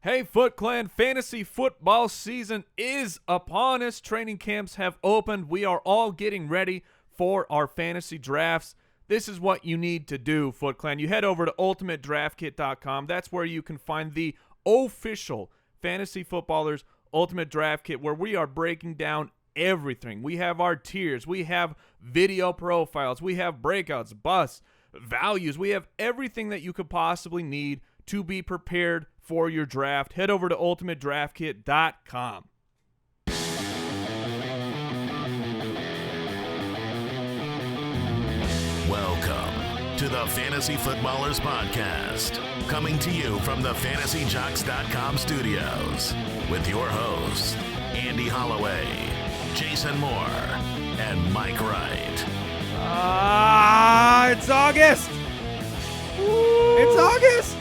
Hey, Foot Clan, fantasy football season is upon us. Training camps have opened. We are all getting ready for our fantasy drafts. This is what you need to do, Foot Clan. You head over to ultimatedraftkit.com. That's where you can find the official Fantasy Footballers Ultimate Draft Kit, where we are breaking down everything. We have our tiers. We have video profiles. We have breakouts, busts, values. We have everything that you could possibly need to be prepared for your draft. Head over to ultimatedraftkit.com. Welcome to the Fantasy Footballers Podcast, coming to you from the FantasyJocks.com studios with your hosts, Andy Holloway, Jason Moore, and Mike Wright. It's August. It's August.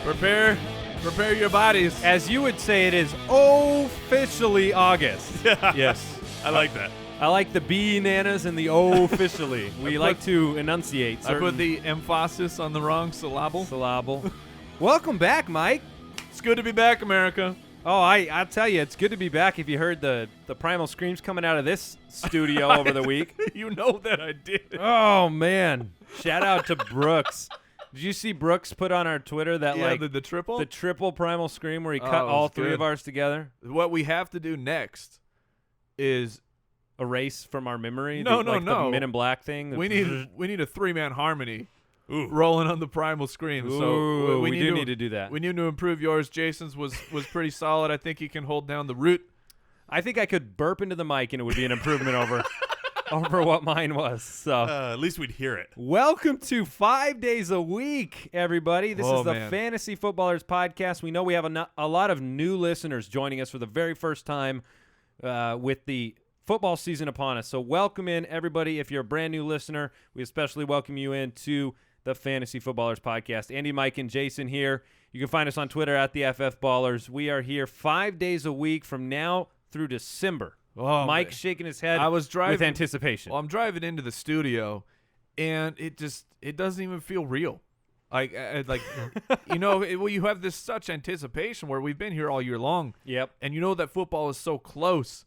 Prepare your bodies. As you would say, it is officially August. Yes, I like that. I like the B-nanas and the officially. We like to enunciate. I put the emphasis on the wrong syllable. Welcome back, Mike. It's good to be back, America. Oh, I'll tell you, it's good to be back. If you heard the primal screams coming out of this studio over the week. You know that I did. Oh, man. Shout out to Brooks. Did you see Brooks put on our Twitter that the triple? The triple primal scream where he cut all three of ours together? What we have to do next is erase from our memory. No. The Men in Black thing. We need a three-man harmony rolling on the primal scream. So we need to do that. We need to improve yours. Jason's was pretty solid. I think he can hold down the root. I think I could burp into the mic and it would be an improvement over what mine was. So at least we'd hear it. Welcome to 5 days a week, everybody. This is the Fantasy Footballers Podcast. We know we have a lot of new listeners joining us for the very first time with the football season upon us. So welcome in, everybody. If you're a brand new listener, we especially welcome you into the Fantasy Footballers Podcast. Andy, Mike, and Jason here. You can find us on Twitter at the FF Ballers. We are here 5 days a week from now through December. Oh, Mike's shaking his head with anticipation. Well, I'm driving into the studio, and it doesn't even feel real. You have this such anticipation where we've been here all year long. Yep. And you know that football is so close.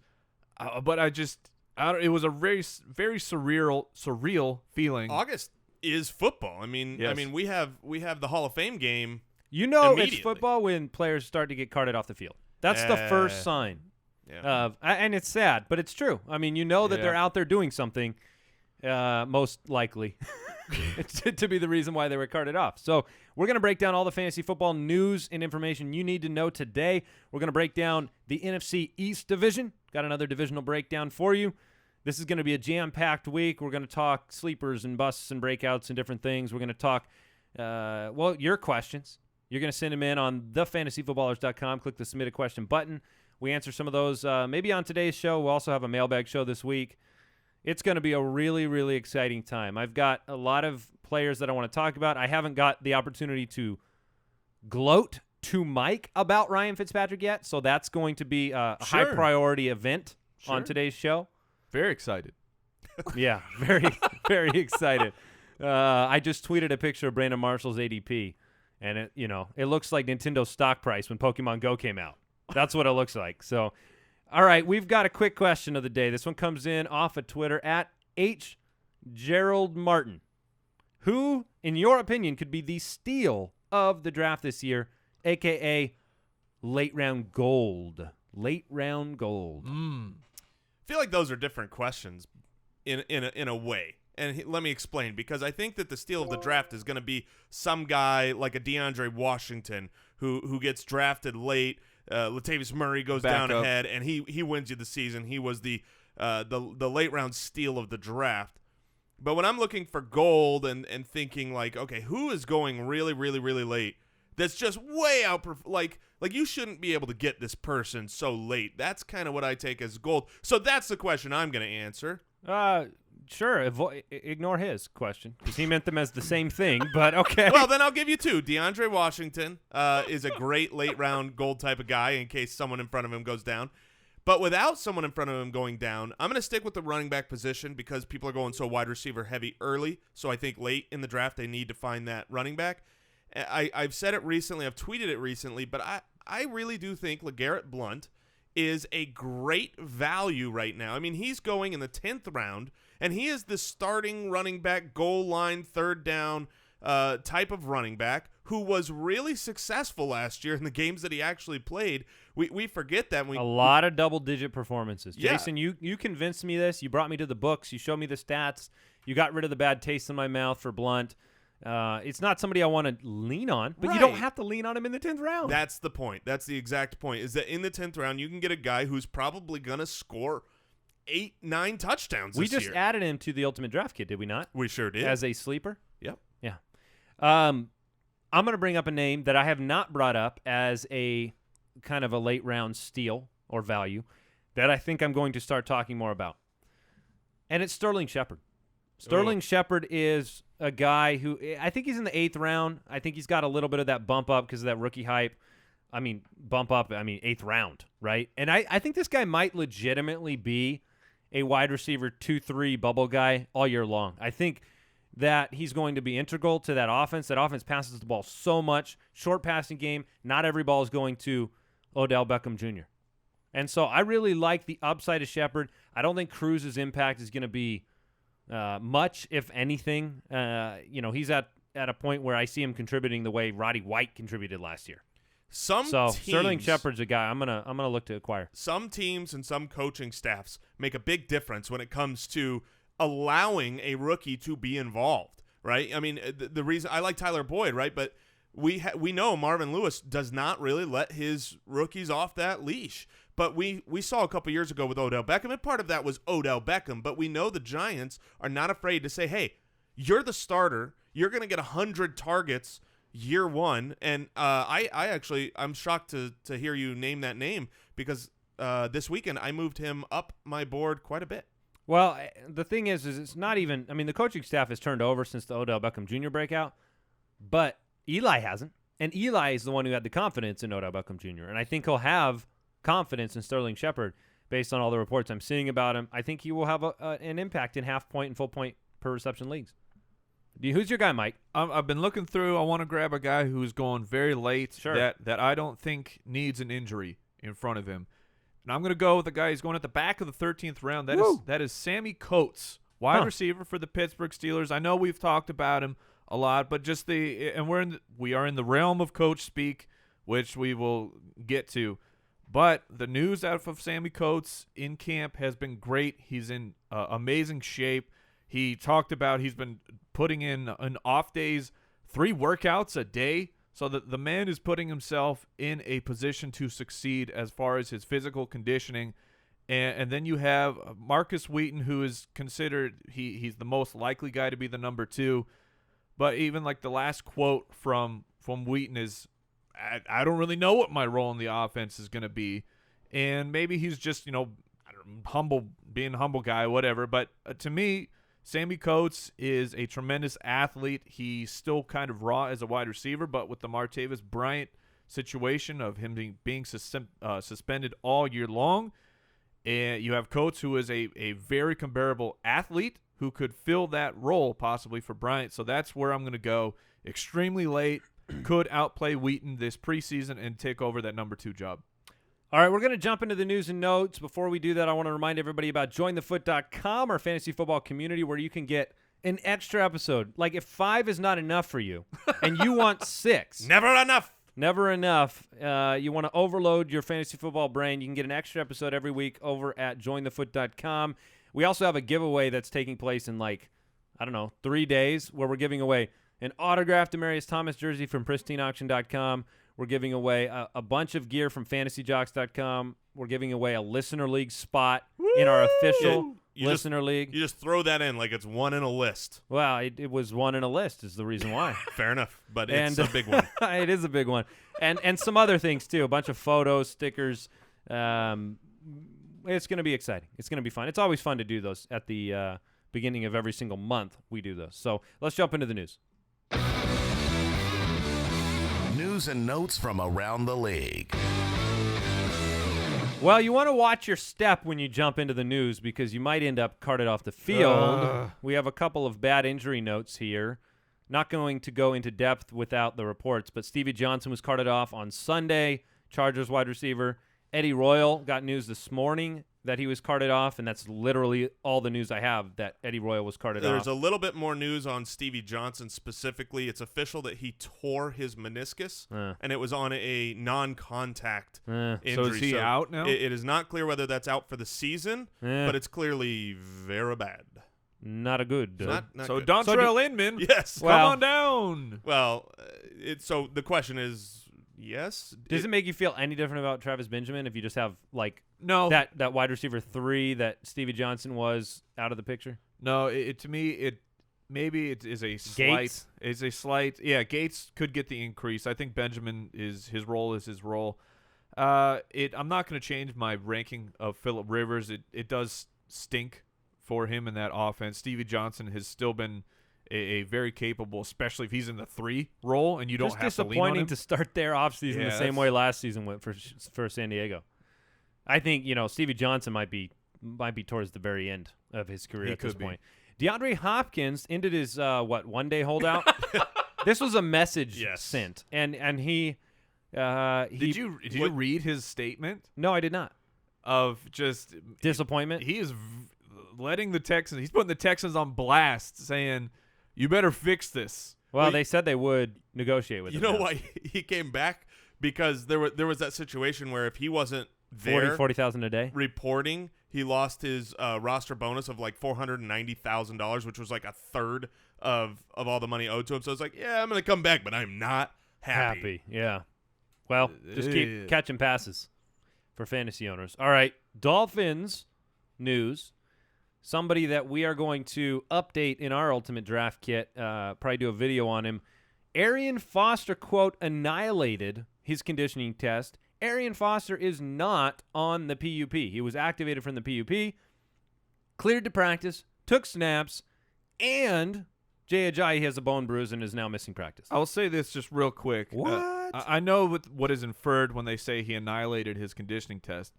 But it was a very, very surreal feeling. August is football. I mean, yes. we have the Hall of Fame game. You know it's football when players start to get carted off the field. That's the first sign. Yeah. And it's sad, but it's true. I mean, you know that they're out there doing something, most likely, to be the reason why they were carted off. So we're going to break down all the fantasy football news and information you need to know today. We're going to break down the NFC East division. Got another divisional breakdown for you. This is going to be a jam-packed week. We're going to talk sleepers and busts and breakouts and different things. We're going to talk, your questions. You're going to send them in on thefantasyfootballers.com. Click the Submit a Question button. We answer some of those maybe on today's show. We'll also have a mailbag show this week. It's going to be a really, really exciting time. I've got a lot of players that I want to talk about. I haven't got the opportunity to gloat to Mike about Ryan Fitzpatrick yet, so that's going to be a high-priority event on today's show. Very excited. Yeah, very, very excited. I just tweeted a picture of Brandon Marshall's ADP, and it looks like Nintendo's stock price when Pokemon Go came out. That's what it looks like. So, all right, we've got a quick question of the day. This one comes in off of Twitter at H. Gerald Martin. Who, in your opinion, could be the steal of the draft this year, a.k.a. late round gold? Late round gold. I feel like those are different questions in a way. And let me explain, because I think that the steal of the draft is going to be some guy like a DeAndre Washington who gets drafted late. Latavius Murray goes down ahead, and he wins you the season. He was the late round steal of the draft. But when I'm looking for gold and thinking like, okay, who is going really, really, really late? That's just way out, like you shouldn't be able to get this person so late. That's kind of what I take as gold. So that's the question I'm going to answer. Sure. Ignore his question because he meant them as the same thing, but okay. Well, then I'll give you two. DeAndre Washington is a great late round gold type of guy in case someone in front of him goes down. But without someone in front of him going down, I'm going to stick with the running back position because people are going so wide receiver heavy early. So I think late in the draft they need to find that running back. I've said it recently, I've tweeted it recently, but I really do think LeGarrette Blount is a great value right now. I mean, he's going in the 10th round, and he is the starting running back, goal line, third down type of running back who was really successful last year in the games that he actually played. We forget that. A lot of double-digit performances. Yeah. Jason, you convinced me this. You brought me to the books. You showed me the stats. You got rid of the bad taste in my mouth for Blount. It's not somebody I want to lean on, but you don't have to lean on him in the 10th round. That's the point. That's the exact point, is that in the 10th round, you can get a guy who's probably going to score 8-9 touchdowns We this just year. added him to the Ultimate Draft Kit, did we not? We sure did. As a sleeper? Yep. Yeah. I'm going to bring up a name that I have not brought up as a kind of a late round steal or value that I think I'm going to start talking more about. And it's Sterling Shepard. Sterling Shepard is a guy who I think he's in the 8th round. I think he's got a little bit of that bump up because of that rookie hype. I mean, 8th round, right? And I think this guy might legitimately be a wide receiver 2-3 bubble guy all year long. I think that he's going to be integral to that offense. That offense passes the ball so much. Short passing game. Not every ball is going to Odell Beckham Jr. And so I really like the upside of Shepard. I don't think Cruz's impact is going to be much, if anything. He's at a point where I see him contributing the way Roddy White contributed last year. Sterling Shepard's a guy I'm gonna look to acquire. Some teams and some coaching staffs make a big difference when it comes to allowing a rookie to be involved, right? I mean, the reason I like Tyler Boyd, right? But we know Marvin Lewis does not really let his rookies off that leash. But we saw a couple years ago with Odell Beckham, and part of that was Odell Beckham. But we know the Giants are not afraid to say, hey, you're the starter. You're going to get 100 targets year one. And I'm shocked to hear you name that name because this weekend I moved him up my board quite a bit. Well, the thing is it's not even – I mean, the coaching staff has turned over since the Odell Beckham Jr. breakout, but Eli hasn't. And Eli is the one who had the confidence in Odell Beckham Jr., and I think he'll have confidence in Sterling Shepard based on all the reports I'm seeing about him. I think he will have an impact in half-point and full-point per reception leagues. Who's your guy, Mike? I've been looking through. I want to grab a guy who's going very late Sure. that I don't think needs an injury in front of him. And I'm going to go with a guy who's going at the back of the 13th round. That is Sammie Coates, wide receiver for the Pittsburgh Steelers. I know we've talked about him a lot, but just we are in the realm of coach speak, which we will get to. But the news out of Sammie Coates in camp has been great. He's in amazing shape. He talked about he's been putting in off days 3 workouts a day. So the man is putting himself in a position to succeed as far as his physical conditioning. And then you have Marcus Wheaton, who is considered he's the most likely guy to be the number 2. But even like the last quote from Wheaton is, I don't really know what my role in the offense is going to be. And maybe he's just, being a humble guy, whatever. But to me, Sammie Coates is a tremendous athlete. He's still kind of raw as a wide receiver, but with the Martavis Bryant situation of him being suspended all year long, and you have Coates, who is a very comparable athlete who could fill that role possibly for Bryant. So that's where I'm going to go. Extremely late, could outplay Wheaton this preseason and take over that number 2 job. All right, we're going to jump into the news and notes. Before we do that, I want to remind everybody about jointhefoot.com, our fantasy football community, where you can get an extra episode. Like if 5 is not enough for you and you want 6. Never enough. You want to overload your fantasy football brain. You can get an extra episode every week over at jointhefoot.com. We also have a giveaway that's taking place in 3 days where we're giving away an autographed Demaryius Thomas jersey from pristineauction.com. We're giving away a bunch of gear from fantasyjocks.com. We're giving away a listener league spot in our official listener league. You just throw that in like it's one in a list. Well, it was one in a list is the reason why. Fair enough, but it's a big one. It is a big one. And some other things, too. A bunch of photos, stickers. It's going to be exciting. It's going to be fun. It's always fun to do those at the beginning of every single month we do those. So let's jump into the news. News and notes from around the league. Well, you want to watch your step when you jump into the news because you might end up carted off the field. We have a couple of bad injury notes here. Not going to go into depth without the reports, but Stevie Johnson was carted off on Sunday, Chargers wide receiver. Eddie Royal got news this morning that he was carted off, and that's literally all the news I have, that Eddie Royal was carted off. There's a little bit more news on Stevie Johnson specifically. It's official that he tore his meniscus, and it was on a non-contact injury. So is he out now? It is not clear whether that's out for the season, but it's clearly very bad. Not a good. Not so good. Dontrelle Inman, yes, come on down. Well, so the question is, yes. Does it make you feel any different about Travis Benjamin if you just have no that wide receiver 3 that Stevie Johnson was out of the picture? No, to me it is a slight. Gates? Is a slight. Yeah, Gates could get the increase. I think Benjamin his role. I'm not going to change my ranking of Phillip Rivers. It does stink for him in that offense. Stevie Johnson has still been a very capable, especially if he's in the 3 role and you don't have to lean on him. Disappointing to start their offseason the same way last season went for San Diego. I think Stevie Johnson might be towards the very end of his career at this point. DeAndre Hopkins ended his 1-day holdout. This was a message sent, and he did you read his statement? No, I did not. Of just disappointment. He is letting the Texans. He's putting the Texans on blast, saying, "You better fix this." Well, they said they would negotiate with him. You know why he came back? Because there was that situation where if he wasn't there, $40,000 a day reporting, he lost his roster bonus of like $490,000, which was like a third of all the money owed to him. So it's like, yeah, I'm gonna come back, but I'm not happy. Yeah. Well, just keep catching passes for fantasy owners. All right, Dolphins news. Somebody that we are going to update in our Ultimate Draft Kit, probably do a video on him. Arian Foster, quote, annihilated his conditioning test. Arian Foster is not on the PUP. He was activated from the PUP, cleared to practice, took snaps, and Jay Ajayi has a bone bruise and is now missing practice. I'll say this just real quick. What? I know what is inferred when they say he annihilated his conditioning test.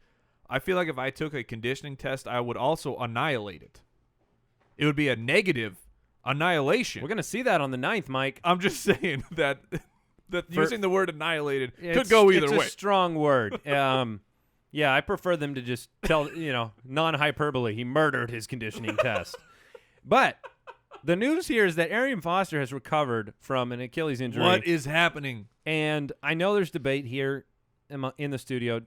I feel like if I took a conditioning test, I would also annihilate it. It would be a negative annihilation. We're going to see that on the 9th, Mike. I'm just saying that using the word annihilated could go either way. It's a strong word. Yeah, I prefer them to just tell, non-hyperbole. He murdered his conditioning test. But the news here is that Arian Foster has recovered from an Achilles injury. What is happening? And I know there's debate here in the studio.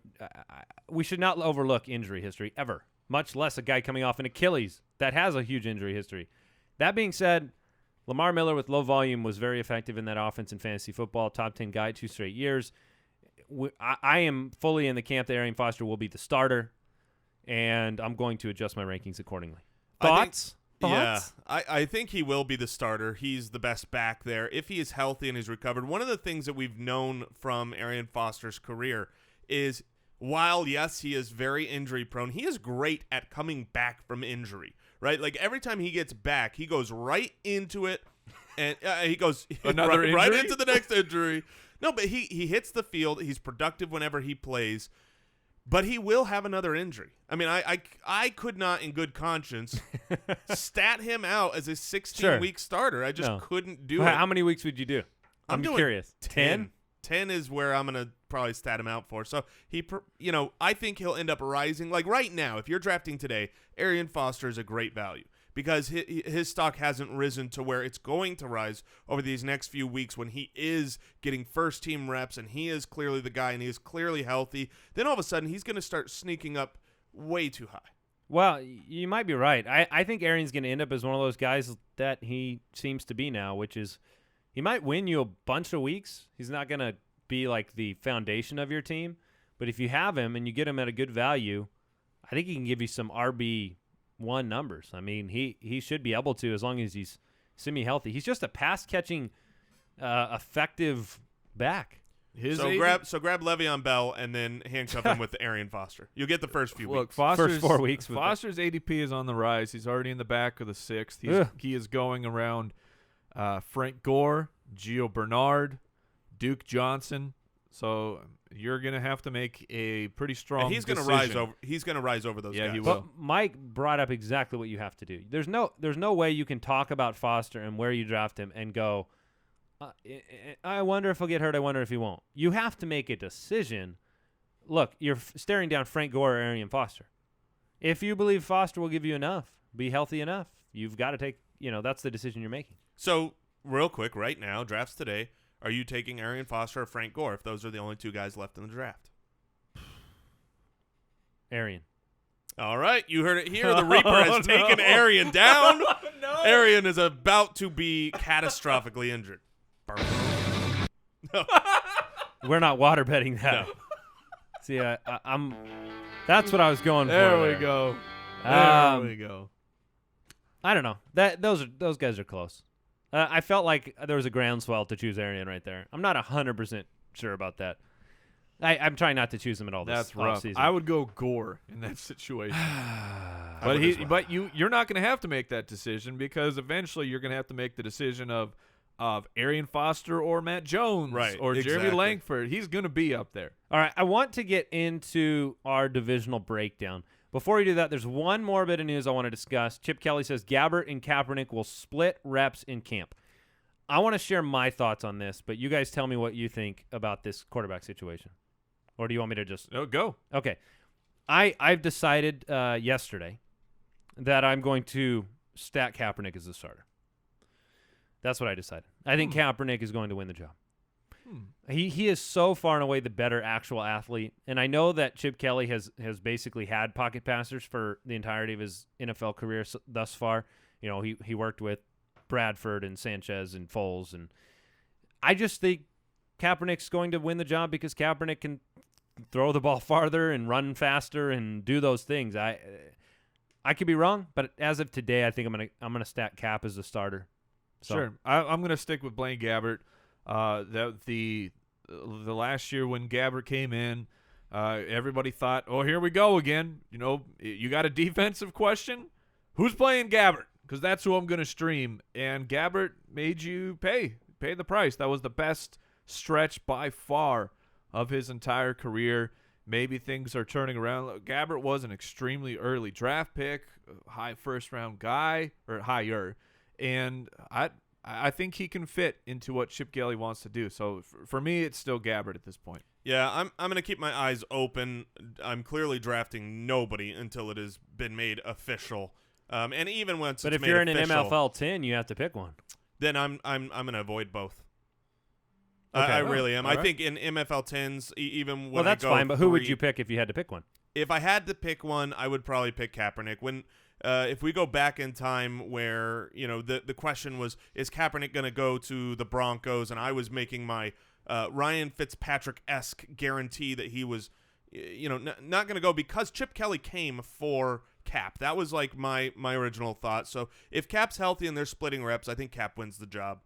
We should not overlook injury history ever, much less a guy coming off an Achilles that has a huge injury history. That being said, Lamar Miller with low volume was very effective in that offense in fantasy football, top 10 guy 2 straight years. I am fully in the camp that Arian Foster will be the starter, and I'm going to adjust my rankings accordingly. Thoughts? Yeah, I think he will be the starter. He's the best back there. If he is healthy and he's recovered, one of the things that we've known from Arian Foster's career is while, yes, he is very injury prone, he is great at coming back from injury, right? Like every time he gets back, he goes right into it, and he goes right into the next injury. No, but he hits the field. He's productive whenever he plays. But he will have another injury. I mean, I could not, in good conscience, stat him out as a 16-week starter. I just couldn't do it. How many weeks would you do? I'm curious. 10? 10 is where I'm going to probably stat him out for. So, I think he'll end up rising. Like right now, if you're drafting today, Arian Foster is a great value because his stock hasn't risen to where it's going to rise over these next few weeks when he is getting first-team reps and he is clearly the guy and he is clearly healthy. Then all of a sudden, he's going to start sneaking up way too high. Well, you might be right. I think Arian's going to end up as one of those guys that he seems to be now, which is he might win you a bunch of weeks. He's not going to be like the foundation of your team. But if you have him and you get him at a good value, I think he can give you some RB1 numbers. I mean, he should be able to as long as he's semi-healthy. He's just a pass-catching, effective back. So grab Le'Veon Bell and then handcuff him with Arian Foster. You'll get the first few weeks. First 4 weeks. Foster's ADP is on the rise. He's already in the back of the 6th. He is going around Frank Gore, Gio Bernard, Duke Johnson. So you're going to have to make a pretty strong decision. He's going to rise over those guys. Yeah, he will. But Mike brought up exactly what you have to do. There's no way you can talk about Foster and where you draft him and go, I wonder if he'll get hurt. I wonder if he won't. You have to make a decision. Look, you're staring down Frank Gore or Arian Foster. If you believe Foster will give you enough, be healthy enough, you've got to take, that's the decision you're making. So, real quick, right now, drafts today, are you taking Arian Foster or Frank Gore if those are the only two guys left in the draft? Arian. All right, you heard it here. The Reaper has taken Arian down. No. Arian is about to be catastrophically injured. No. We're not water betting that. No. See, I'm. That's what I was going for. There we go. There we go. I don't know. Those guys are close. I felt like there was a groundswell to choose Arian right there. I'm not 100% sure about that. I'm trying not to choose him at all this That's rough. offseason. I would go Gore in that situation. But you're not going to have to make that decision because eventually you're going to have to make the decision of Arian Foster or Matt Jones or Jeremy Langford. He's going to be up there. All right, I want to get into our divisional breakdown. Before we do that, there's one more bit of news I want to discuss. Chip Kelly says Gabbert and Kaepernick will split reps in camp. I want to share my thoughts on this, but you guys tell me what you think about this quarterback situation. Or do you want me to just go? Okay. I've decided yesterday that I'm going to stack Kaepernick as the starter. That's what I decided. I think Kaepernick is going to win the job. He is so far and away the better actual athlete. And I know that Chip Kelly has basically had pocket passers for the entirety of his NFL career thus far. He worked with Bradford and Sanchez and Foles. And I just think Kaepernick's going to win the job because Kaepernick can throw the ball farther and run faster and do those things. I could be wrong, but as of today, I think I'm gonna stack Cap as the starter. So. Sure, I'm gonna stick with Blaine Gabbert. The last year when Gabbert came in, everybody thought, oh, here we go again. You got a defensive question? Who's playing Gabbert? Because that's who I'm gonna stream. And Gabbert made you pay the price. That was the best stretch by far of his entire career. Maybe things are turning around. Gabbert was an extremely early draft pick, high first-round guy, or higher, and I think he can fit into what Chip Kelly wants to do. So for me, it's still Gabbert at this point. Yeah, I'm going to keep my eyes open. I'm clearly drafting nobody until it has been made official. And even once but it's if you're made in official, an MFL 10, you have to pick one. Then I'm going to avoid both. Okay. I really am. All I think in MFL 10s, even when that's I go fine. But who would you pick if you had to pick one? If I had to pick one, I would probably pick Kaepernick. If we go back in time where the question was, is Kaepernick going to go to the Broncos, and I was making my Ryan Fitzpatrick-esque guarantee that he was not going to go because Chip Kelly came for Cap. That was like my original thought. So if Cap's healthy and they're splitting reps, I think Cap wins the job.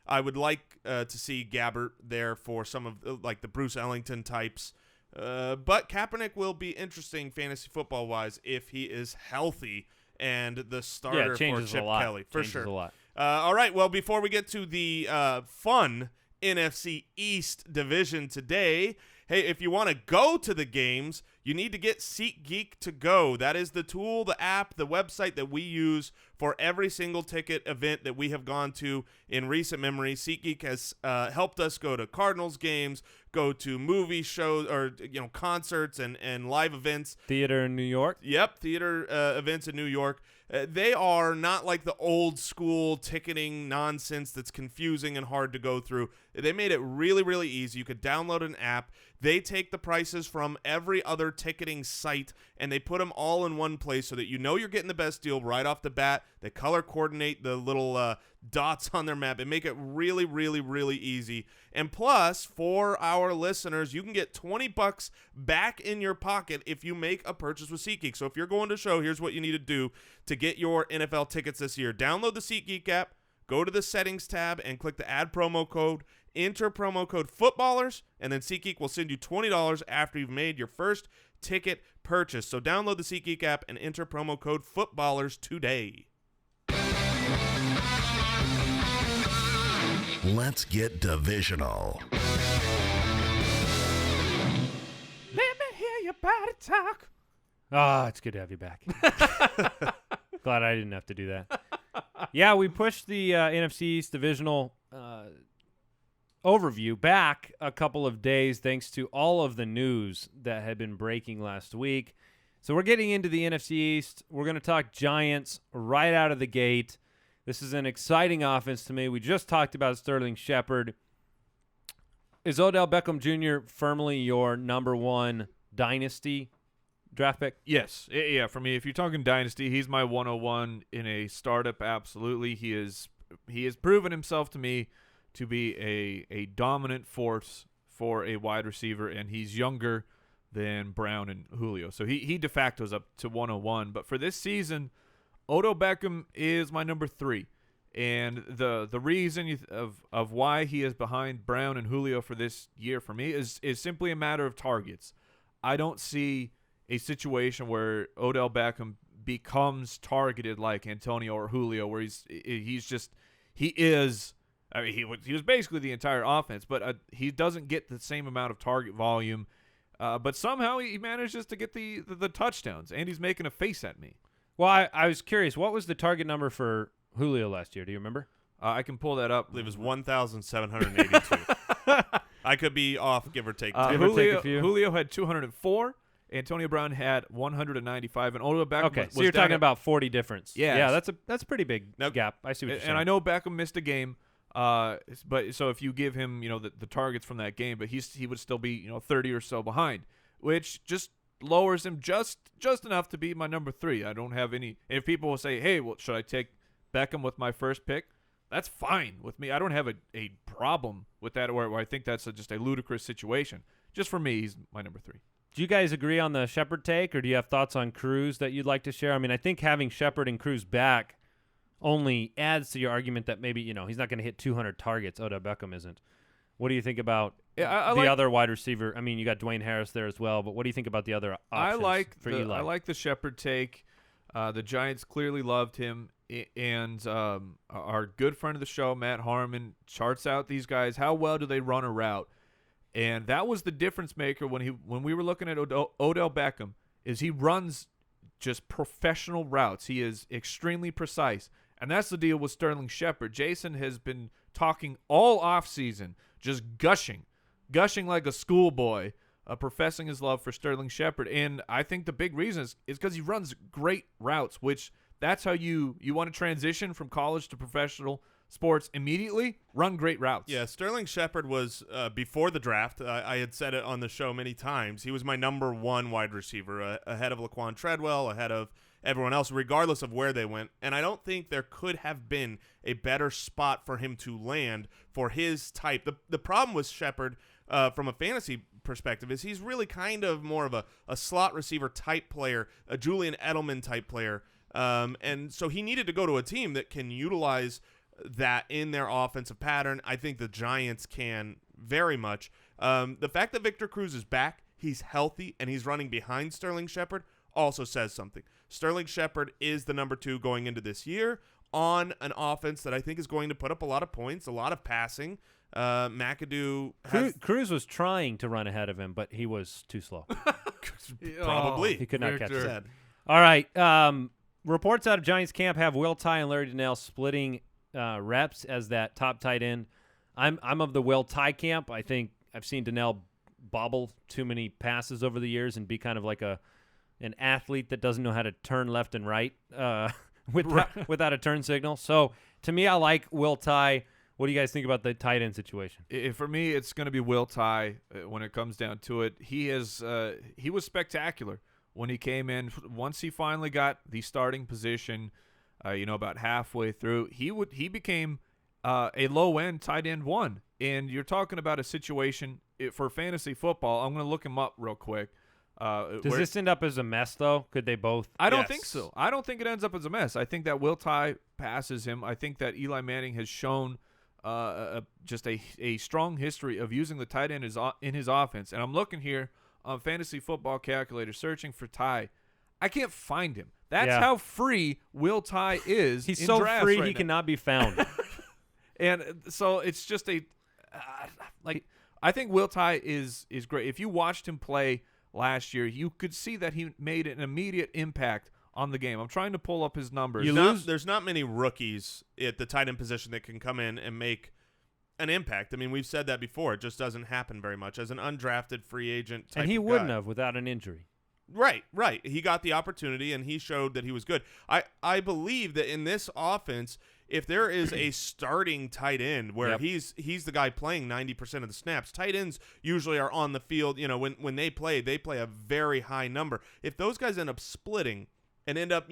I would like to see Gabbert there for some of like the Bruce Ellington types. But Kaepernick will be interesting fantasy football wise if he is healthy and the starter for Chip Kelly for sure. A lot. All right. Well, before we get to the fun NFC East division today, hey, if you want to go to the games, you need to get SeatGeek to go. That is the tool, the app, the website that we use for every single ticket event that we have gone to in recent memory. SeatGeek has helped us go to Cardinals games, go to movie shows or concerts and live events. Theater in New York? Yep, theater events in New York. They are not like the old school ticketing nonsense that's confusing and hard to go through. They made it really, really easy. You could download an app. They take the prices from every other ticketing site and they put them all in one place so that you're getting the best deal right off the bat. They color coordinate the little dots on their map and make it really, really, really easy. And plus, for our listeners, you can get $20 back in your pocket if you make a purchase with SeatGeek. So if you're going to show, here's what you need to do to get your NFL tickets this year. Download the SeatGeek app, go to the settings tab, and click the add promo code. Enter promo code footballers, and then SeatGeek will send you $20 after you've made your first ticket purchase. So download the SeatGeek app and enter promo code footballers today. Let's get divisional. Let me hear your body talk. Ah, it's good to have you back. Glad I didn't have to do that. Yeah, we pushed the NFC East divisional overview back a couple of days thanks to all of the news that had been breaking last week. So we're getting into the NFC East. We're going to talk Giants right out of the gate. This is an exciting offense to me. We just talked about Sterling Shepard. Is Odell Beckham Jr. firmly your number one dynasty draft pick? Yes. Yeah, for me, if you're talking dynasty, he's my 101 in a startup, absolutely. He has proven himself to me to be a dominant force for a wide receiver, and he's younger than Brown and Julio. So he de facto is up to 101. But for this season, Odell Beckham is my number 3. And the reason of why he is behind Brown and Julio for this year for me is simply a matter of targets. I don't see a situation where Odell Beckham becomes targeted like Antonio or Julio, where he is. I mean, he was basically the entire offense, but he doesn't get the same amount of target volume. But somehow he manages to get the touchdowns, and he's making a face at me. Well, I was curious. What was the target number for Julio last year? Do you remember? I can pull that up. I believe it was 1,782. I could be off, give or take. Julio had 204. Antonio Brown had 195, and Odell Beckham was so you're talking about 40 difference. Yeah, that's a pretty big gap. I see what you're saying. And I know Beckham missed a game, but so if you give him the targets from that game, but he would still be 30 or so behind, which just lowers him just enough to be my number 3. I don't have any. If people will say, hey, well, should I take Beckham with my first pick? That's fine with me. I don't have a problem with that, where I think that's just a ludicrous situation. Just for me, he's my number 3. Do you guys agree on the Shepard take, or do you have thoughts on Cruz that you'd like to share? I mean, I think having Shepard and Cruz back only adds to your argument that maybe, he's not going to hit 200 targets. Odell Beckham isn't. What do you think about the other wide receiver? I mean, you got Dwayne Harris there as well, but what do you think about the other options for Eli? I like the Shepard take. The Giants clearly loved him, and our good friend of the show, Matt Harmon, charts out these guys. How well do they run a route? And that was the difference maker when we were looking at Odell Beckham, is he runs just professional routes. He is extremely precise. And that's the deal with Sterling Shepard. Jason has been talking all offseason, just gushing like a schoolboy, professing his love for Sterling Shepard. And I think the big reason is because he runs great routes, which that's how you want to transition from college to professional sports immediately. Run great routes. Yeah, Sterling Shepard was, before the draft, I had said it on the show many times, he was my number 1 wide receiver, ahead of Laquan Treadwell, ahead of everyone else, regardless of where they went. And I don't think there could have been a better spot for him to land for his type. The problem with Shepard, from a fantasy perspective, is he's really kind of more of a slot receiver type player, a Julian Edelman type player. And so he needed to go to a team that can utilize that in their offensive pattern. I think the Giants can very much. The fact that Victor Cruz is back, he's healthy, and he's running behind Sterling Shepard also says something. Sterling Shepard is the number 2 going into this year on an offense that I think is going to put up a lot of points, a lot of passing. McAdoo Cruz was trying to run ahead of him, but he was too slow. Probably. He could not catch Victor. it. All right. Reports out of Giants camp have Will Tye and Larry Donnell splitting reps as that top tight end. I'm of the Will Tye camp. I think I've seen Donnell bobble too many passes over the years and be kind of like an athlete that doesn't know how to turn left and right without a turn signal. So to me, I like Will Tye. What do you guys think about the tight end situation? For me, it's going to be Will Tye when it comes down to it. He was spectacular when he came in. Once he finally got the starting position, about halfway through, he became a low-end tight end 1. And you're talking about a situation for fantasy football. I'm going to look him up real quick. Does this end up as a mess, though? Could they both? I don't think so. I don't think it ends up as a mess. I think that Will Tye passes him. I think that Eli Manning has shown just a strong history of using the tight end in his offense. And I'm looking here on Fantasy Football Calculator searching for Tye. I can't find him. That's how free Will Tye is. He's so free right he now. Cannot be found. And so it's just I think Will Tye is great. If you watched him play last year, you could see that he made an immediate impact on the game. I'm trying to pull up his numbers. There's not many rookies at the tight end position that can come in and make an impact. I mean, we've said that before. It just doesn't happen very much as an undrafted free agent type And he of wouldn't guy. have without an injury. Right. He got the opportunity, and he showed that he was good. I believe that in this offense, if there is a starting tight end where he's the guy playing 90% of the snaps, tight ends usually are on the field. You know, when they play a very high number. If those guys end up splitting and end up,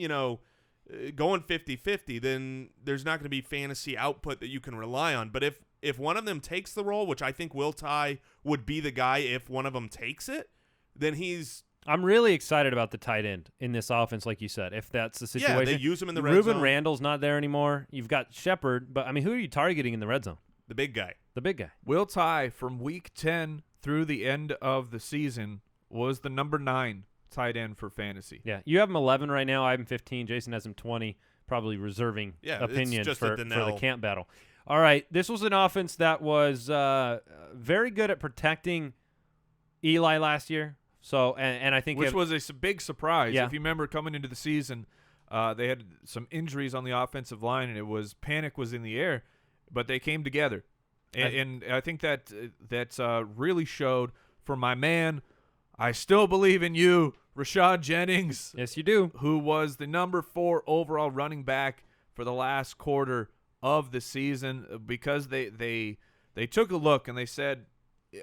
going 50-50, then there's not going to be fantasy output that you can rely on. But if one of them takes the role, which I think Will Tye would be the guy if one of them takes it, then he's – I'm really excited about the tight end in this offense, like you said, if that's the situation. Yeah, they use him in the red Reuben zone. Randall's not there anymore. You've got Shepard, but, I mean, who are you targeting in the red zone? The big guy. The big guy. Will Tye, from week 10 through the end of the season, was the number 9 tight end for fantasy. Yeah, you have him 11 right now. I have him 15. Jason has him 20, probably reserving opinion for the camp battle. All right, this was an offense that was very good at protecting Eli last year. So, and I think which was a big surprise. Yeah. If you remember coming into the season, they had some injuries on the offensive line, and it was panic was in the air, but they came together, and I think that really showed for my man. I still believe in you, Rashad Jennings. Yes, you do. Who was the number 4 overall running back for the last quarter of the season, because they took a look and they said,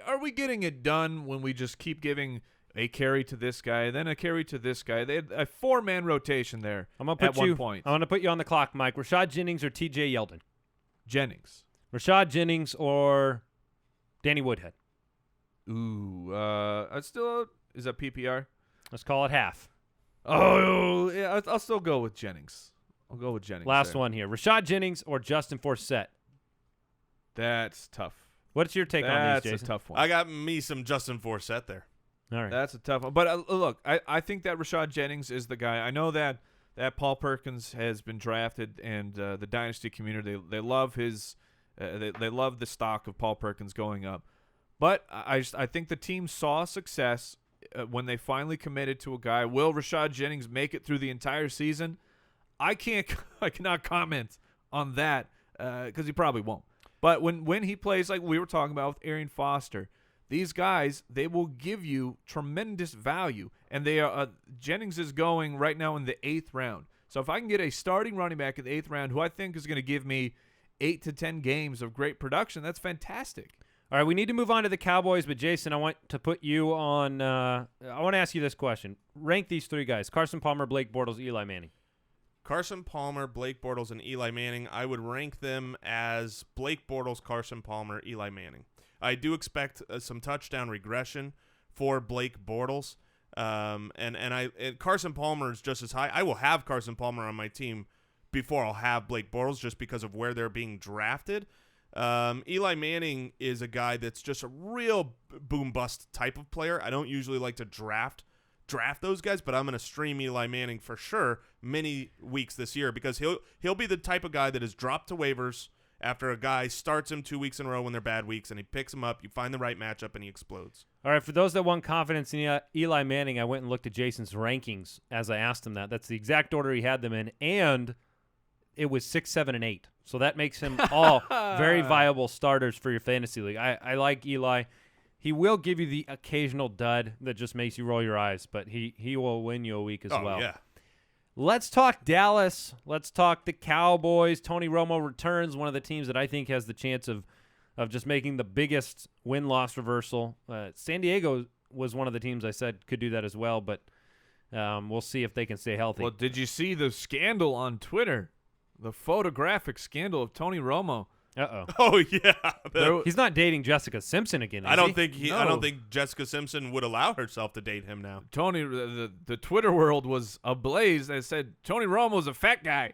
are we getting it done when we just keep giving a carry to this guy, then a carry to this guy? They had a 4-man rotation there I'm gonna put at one point. I'm going to put you on the clock, Mike. Rashad Jennings or TJ Yeldon? Jennings. Rashad Jennings or Danny Woodhead? Ooh, is that PPR? Let's call it half. Oh, yeah, I'll still go with Jennings. I'll go with Jennings. Last there. one here. Rashad Jennings or Justin Forsett? That's tough. What's your take on these, Jason? That's a tough one. I got me some Justin Forsett there. All right. That's a tough one. But look, I think that Rashad Jennings is the guy. I know that Paul Perkins has been drafted, and the dynasty community, they love his they love the stock of Paul Perkins going up. But I think the team saw success when they finally committed to a guy. Will Rashad Jennings make it through the entire season? I cannot comment on that because he probably won't. But when he plays, like we were talking about with Arian Foster, these guys, they will give you tremendous value. And they are Jennings is going right now in the 8th round. So if I can get a starting running back in the 8th round who I think is going to give me 8 to 10 games of great production, that's fantastic. All right, we need to move on to the Cowboys, but Jason, I want to put you on I want to ask you this question. Rank these 3 guys: Carson Palmer, Blake Bortles, Eli Manning. Carson Palmer, Blake Bortles, and Eli Manning. I would rank them as Blake Bortles, Carson Palmer, Eli Manning. I do expect some touchdown regression for Blake Bortles, and Carson Palmer is just as high. I will have Carson Palmer on my team before I'll have Blake Bortles, just because of where they're being drafted. Eli Manning is a guy that's just a real boom bust type of player. I don't usually like to draft those guys, but I'm going to stream Eli Manning for sure many weeks this year, because he'll be the type of guy that is dropped to waivers after a guy starts him 2 weeks in a row when they're bad weeks, and he picks him up, you find the right matchup, and he explodes. All right, for those that want confidence in Eli Manning, I went and looked at Jason's rankings as I asked him that. That's the exact order he had them in, and it was 6, 7, and 8. So that makes him all very viable starters for your fantasy league. I like Eli. He will give you the occasional dud that just makes you roll your eyes, but he will win you a week as well. Yeah. Let's talk Dallas. Let's talk the Cowboys. Tony Romo returns, one of the teams that I think has the chance of just making the biggest win-loss reversal. San Diego was one of the teams I said could do that as well, but we'll see if they can stay healthy. Well, did you see the scandal on Twitter? The photographic scandal of Tony Romo. Uh-oh. Oh, yeah. He's not dating Jessica Simpson again, is I don't he? think Jessica Simpson would allow herself to date him now. Tony, the Twitter world was ablaze. They said Tony Romo's a fat guy.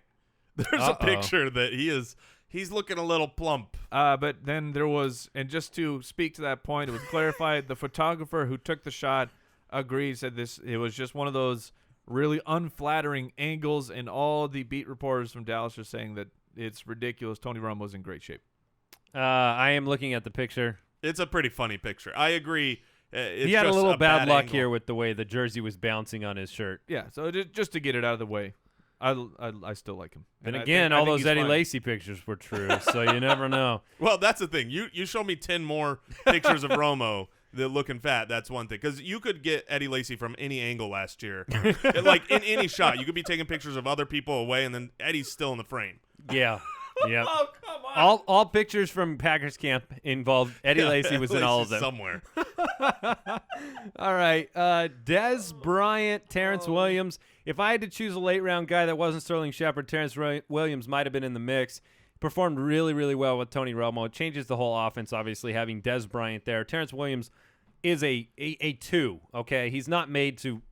There's a picture that he's looking a little plump. But then there was, and just to speak to that point, it was clarified the photographer who took the shot agreed, said it was just one of those really unflattering angles, and all the beat reporters from Dallas are saying that it's ridiculous. Tony Romo's in great shape. I am looking at the picture. It's a pretty funny picture. I agree. He had a little bad luck angle here with the way the jersey was bouncing on his shirt. Yeah, so just to get it out of the way. I still like him. And I again, think all those he's Eddie fine. Lacy pictures were true, so you never know. Well, that's the thing. You show me 10 more pictures of Romo that looking fat. That's one thing. Because you could get Eddie Lacy from any angle last year. Like, in any shot. You could be taking pictures of other people away, and then Eddie's still in the frame. Yeah. Yep. Oh, come on. All pictures from Packers camp involved Eddie Lacy was in all of them. Somewhere. All right. Dez Bryant, Terrance Williams. If I had to choose a late-round guy that wasn't Sterling Shepard, Terrance Williams might have been in the mix. Performed really, really well with Tony Romo. It changes the whole offense, obviously, having Dez Bryant there. Terrance Williams is a 2, okay? He's not made to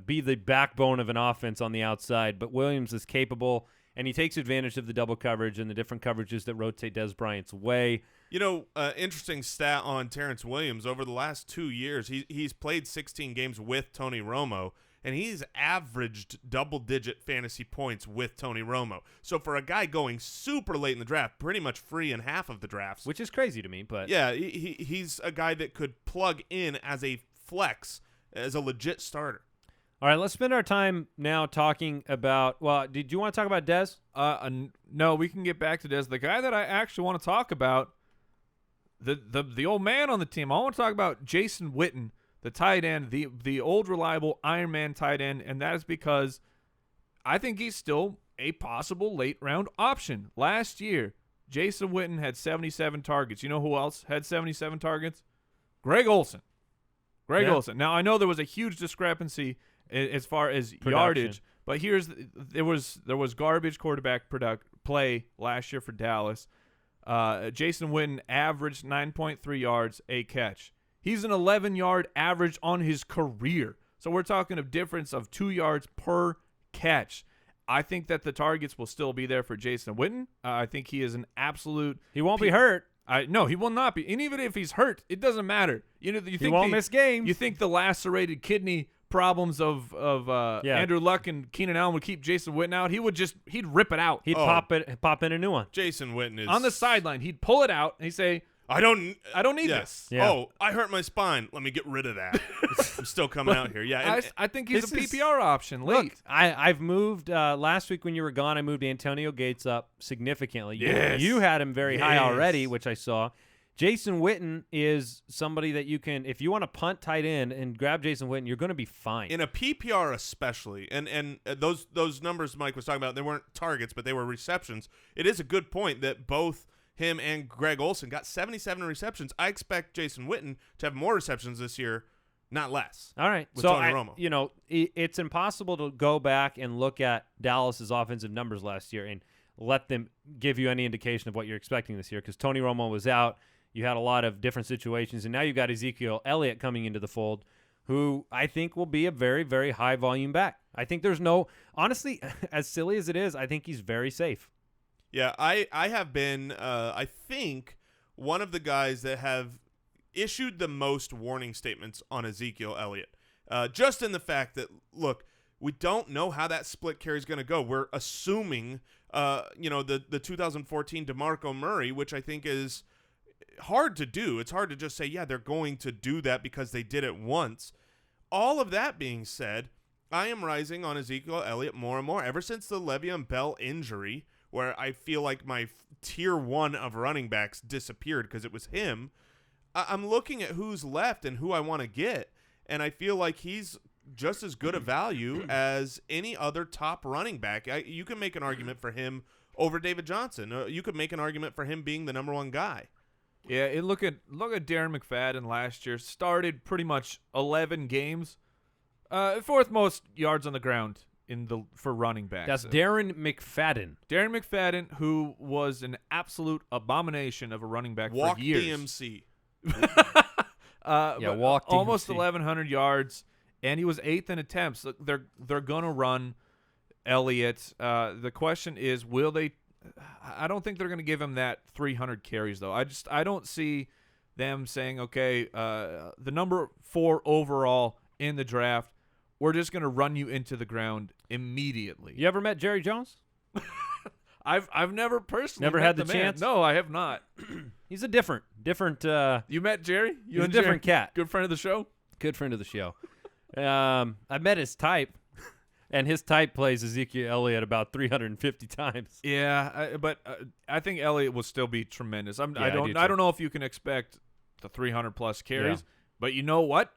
be the backbone of an offense on the outside, but Williams is capable, and he takes advantage of the double coverage and the different coverages that rotate Dez Bryant's way. You know, interesting stat on Terrance Williams. Over the last 2 years, he's played 16 games with Tony Romo, and he's averaged double-digit fantasy points with Tony Romo. So for a guy going super late in the draft, pretty much free in half of the drafts. Which is crazy to me, but Yeah, he's a guy that could plug in as a flex, as a legit starter. all right, let's spend our time now talking about, well, did you want to talk about Dez? No, we can get back to Dez. The guy that I actually want to talk about, the old man on the team. I want to talk about Jason Witten, the tight end, the old reliable Iron Man tight end, and that is because I think he's still a possible late-round option. Last year, Jason Witten had 77 targets. You know who else had 77 targets? Greg Olsen. Greg Olsen. Now, I know there was a huge discrepancy as far as yardage, but there was garbage quarterback play last year for Dallas. Jason Witten averaged 9.3 yards a catch. He's an 11-yard average on his career. So we're talking a difference of 2 yards per catch. I think that the targets will still be there for Jason Witten. I think he is an absolute. He won't be hurt. No, he will not be. And even if he's hurt, it doesn't matter. You think he won't miss games. You think the lacerated kidney problems of Andrew Luck and Keenan Allen would keep Jason Witten out? He'd rip it out. He'd pop in a new one. Jason Witten is on the sideline. He'd pull it out and he'd say, I don't need this. Yeah. Oh, I hurt my spine. Let me get rid of that. I'm still coming out here. Yeah, I think he's a PPR option late. Look, I've moved last week when you were gone. I moved Antonio Gates up significantly. Yes. You had him very high already, which I saw. Jason Witten is somebody that you can, if you want to punt tight end and grab Jason Witten, you're going to be fine. in a PPR especially, and those numbers Mike was talking about, they weren't targets, but they were receptions. It is a good point that both him and Greg Olsen got 77 receptions. I expect Jason Witten to have more receptions this year, not less. All right. With So, Tony Romo. it's impossible to go back and look at Dallas's offensive numbers last year and let them give you any indication of what you're expecting this year because Tony Romo was out. You had a lot of different situations, and now you've got Ezekiel Elliott coming into the fold, who I think will be a very, very high-volume back. I think there's honestly, as silly as it is, I think he's very safe. Yeah, I have been, I think, one of the guys that have issued the most warning statements on Ezekiel Elliott. Just in the fact that, look, we don't know how that split carry is going to go. We're assuming, the 2014 DeMarco Murray, which I think is hard to do. It's hard to just say, yeah, they're going to do that because they did it once. All of that being said, I am rising on Ezekiel Elliott more and more ever since the Le'Veon Bell injury, where I feel like my tier 1 of running backs disappeared because it was him. I'm looking at who's left and who I want to get, and I feel like he's just as good a value as any other top running back. You can make an argument for him over David Johnson. You could make an argument for him being the number 1 guy. Yeah, look at Darren McFadden last year. Started pretty much 11 games, 4th most yards on the ground for running backs. That's Darren McFadden. Darren McFadden, who was an absolute abomination of a running back Walk for years. DMC. Walk DMC. Almost 1,100 yards, and he was 8th in attempts. Look, they're gonna run Elliott. The question is, will they? I don't think they're going to give him that 300 carries, though. I don't see them saying, okay, the number 4 overall in the draft, we're just going to run you into the ground immediately. You ever met Jerry Jones? I've never personally never met had the man. chance? No, I have not. He's a different. You met Jerry? He's a different cat. Good friend of the show? Good friend of the show. I met his type. And his type plays Ezekiel Elliott about 350 times. Yeah, but I think Elliott will still be tremendous. I don't know if you can expect the 300-plus carries, but you know what?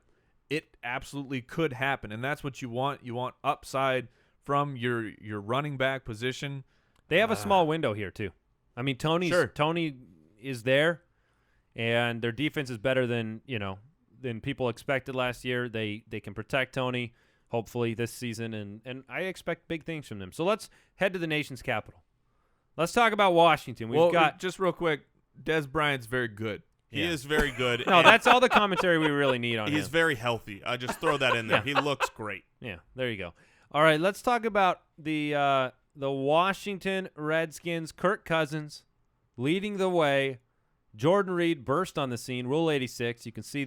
It absolutely could happen, and that's what you want. You want upside from your running back position. They have a small window here too. I mean, Tony is there, and their defense is better than people expected last year. They can protect Tony, hopefully this season, and I expect big things from them. So let's head to the nation's capital. Let's talk about Washington. We've got just real quick. Des Bryant's very good. He is very good. No, that's all the commentary we really need on him. He's very healthy. I just throw that in there. He looks great. Yeah, there you go. All right, let's talk about the Washington Redskins. Kirk Cousins leading the way. Jordan Reed burst on the scene. Rule 86. You can see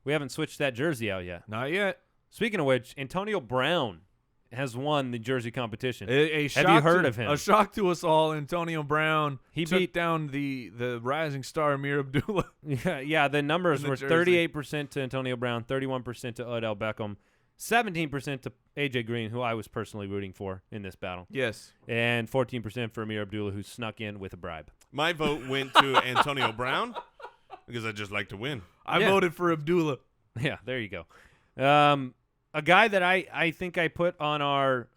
we haven't switched that jersey out yet. Not yet. Speaking of which, Antonio Brown has won the jersey competition. Have you heard of him? A shock to us all. Antonio Brown He took beat down the rising star Amir Abdullah. Yeah. The numbers were jersey. 38% to Antonio Brown, 31% to Odell Beckham, 17% to AJ Green, who I was personally rooting for in this battle. Yes. And 14% for Amir Abdullah, who snuck in with a bribe. My vote went to Antonio Brown because I just like to win. I voted for Abdullah. Yeah, there you go. A guy that I think I put on our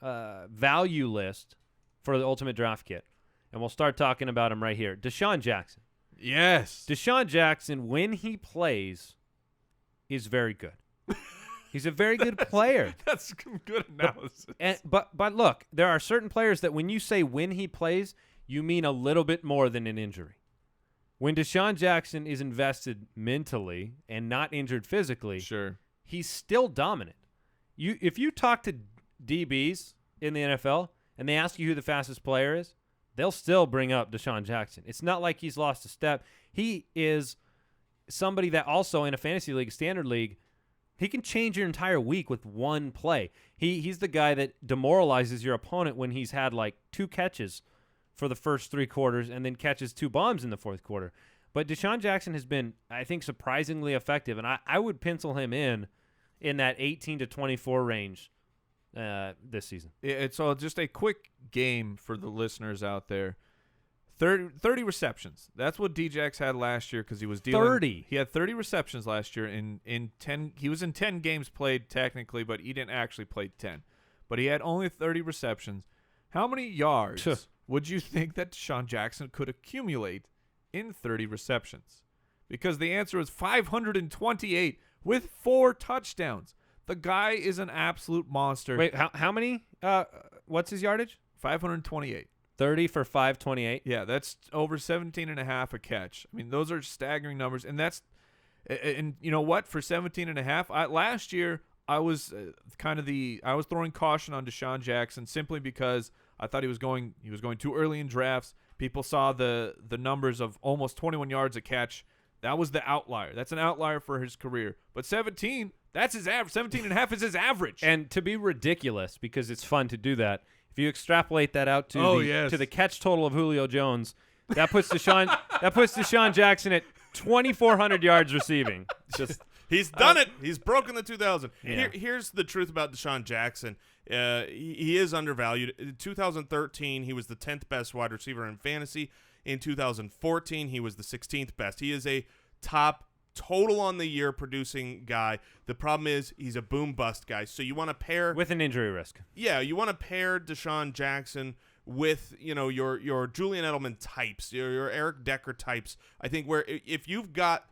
value list for the Ultimate Draft Kit, and we'll start talking about him right here. DeSean Jackson. Yes. DeSean Jackson, when he plays, is very good. He's a very good player. That's good analysis. But look, there are certain players that when you say when he plays, you mean a little bit more than an injury. When DeSean Jackson is invested mentally and not injured physically, sure, he's still dominant. If you talk to DBs in the NFL and they ask you who the fastest player is, they'll still bring up DeSean Jackson. It's not like he's lost a step. He is somebody that also in a fantasy league, standard league, he can change your entire week with one play. He's the guy that demoralizes your opponent when he's had like 2 catches for the first 3 quarters and then catches 2 bombs in the 4th quarter. But DeSean Jackson has been, I think, surprisingly effective, and I would pencil him in that 18 to 24 range this season. So just a quick game for the listeners out there. 30 receptions. That's what D-Jax had last year because he was dealing. 30. He had 30 receptions last year in 10. He was in 10 games played technically, but he didn't actually play 10. But he had only 30 receptions. How many yards would you think that DeSean Jackson could accumulate in 30 receptions? Because the answer is 528 with 4 touchdowns. The guy is an absolute monster. Wait, how many? What's his yardage? 528. 30 for 528. Yeah, that's over 17.5 a catch. I mean, those are staggering numbers, and you know what? For 17.5, last year I was I was throwing caution on DeSean Jackson simply because I thought he was going too early in drafts. People saw the numbers of almost 21 yards a catch. That was the outlier. That's an outlier for his career. But 17, that's his average. 17.5 is his average. And to be ridiculous, because it's fun to do that, if you extrapolate that out to the catch total of Julio Jones, that puts DeSean Jackson at 2,400 yards receiving. He's done it. He's broken the 2,000. Yeah. Here's the truth about DeSean Jackson. He is undervalued. In 2013, he was the 10th best wide receiver in fantasy. In 2014, he was the 16th best. He is a top total on the year producing guy. The problem is he's a boom bust guy. So you want to pair with an injury risk. Yeah, you want to pair DeSean Jackson with your Julian Edelman types, your Eric Decker types. I think where if you've got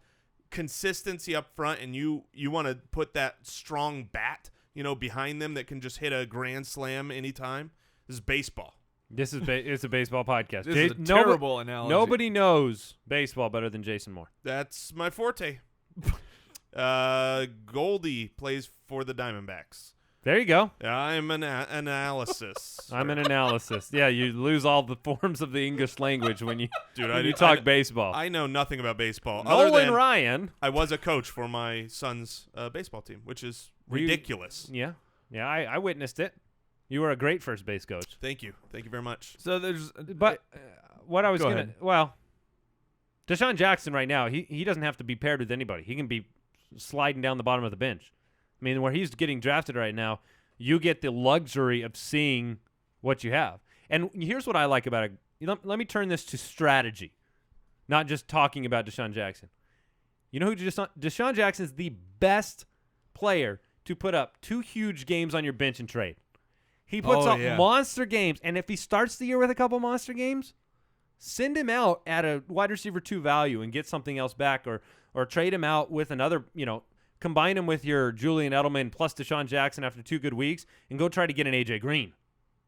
consistency up front and you want to put that strong bat behind them that can just hit a grand slam anytime, this is baseball. It's a baseball podcast. This is a terrible analogy. Nobody knows baseball better than Jason Moore. That's my forte. Goldie plays for the Diamondbacks. There you go. I'm an analysis. I'm an analysis. Yeah, you lose all the forms of the English language when you you talk baseball. I know nothing about baseball. Nolan Ryan. I was a coach for my son's baseball team, which is ridiculous. Yeah, I witnessed it. You were a great first base coach. Thank you very much. So there's, what I was going to, DeSean Jackson right now, he doesn't have to be paired with anybody. He can be sliding down the bottom of the bench. I mean, where he's getting drafted right now, you get the luxury of seeing what you have. And here's what I like about it. Let me turn this to strategy, not just talking about DeSean Jackson. You know who DeSean Jackson is the best player to put up 2 huge games on your bench and trade. He puts up monster games, and if he starts the year with a couple monster games, send him out at a wide receiver 2 value and get something else back, or trade him out with another, combine him with your Julian Edelman plus DeSean Jackson after 2 good weeks and go try to get an AJ Green.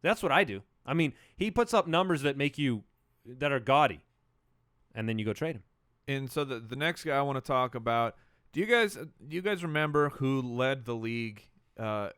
That's what I do. I mean, he puts up numbers that that are gaudy, and then you go trade him. And so the next guy I want to talk about, do you guys remember who led the league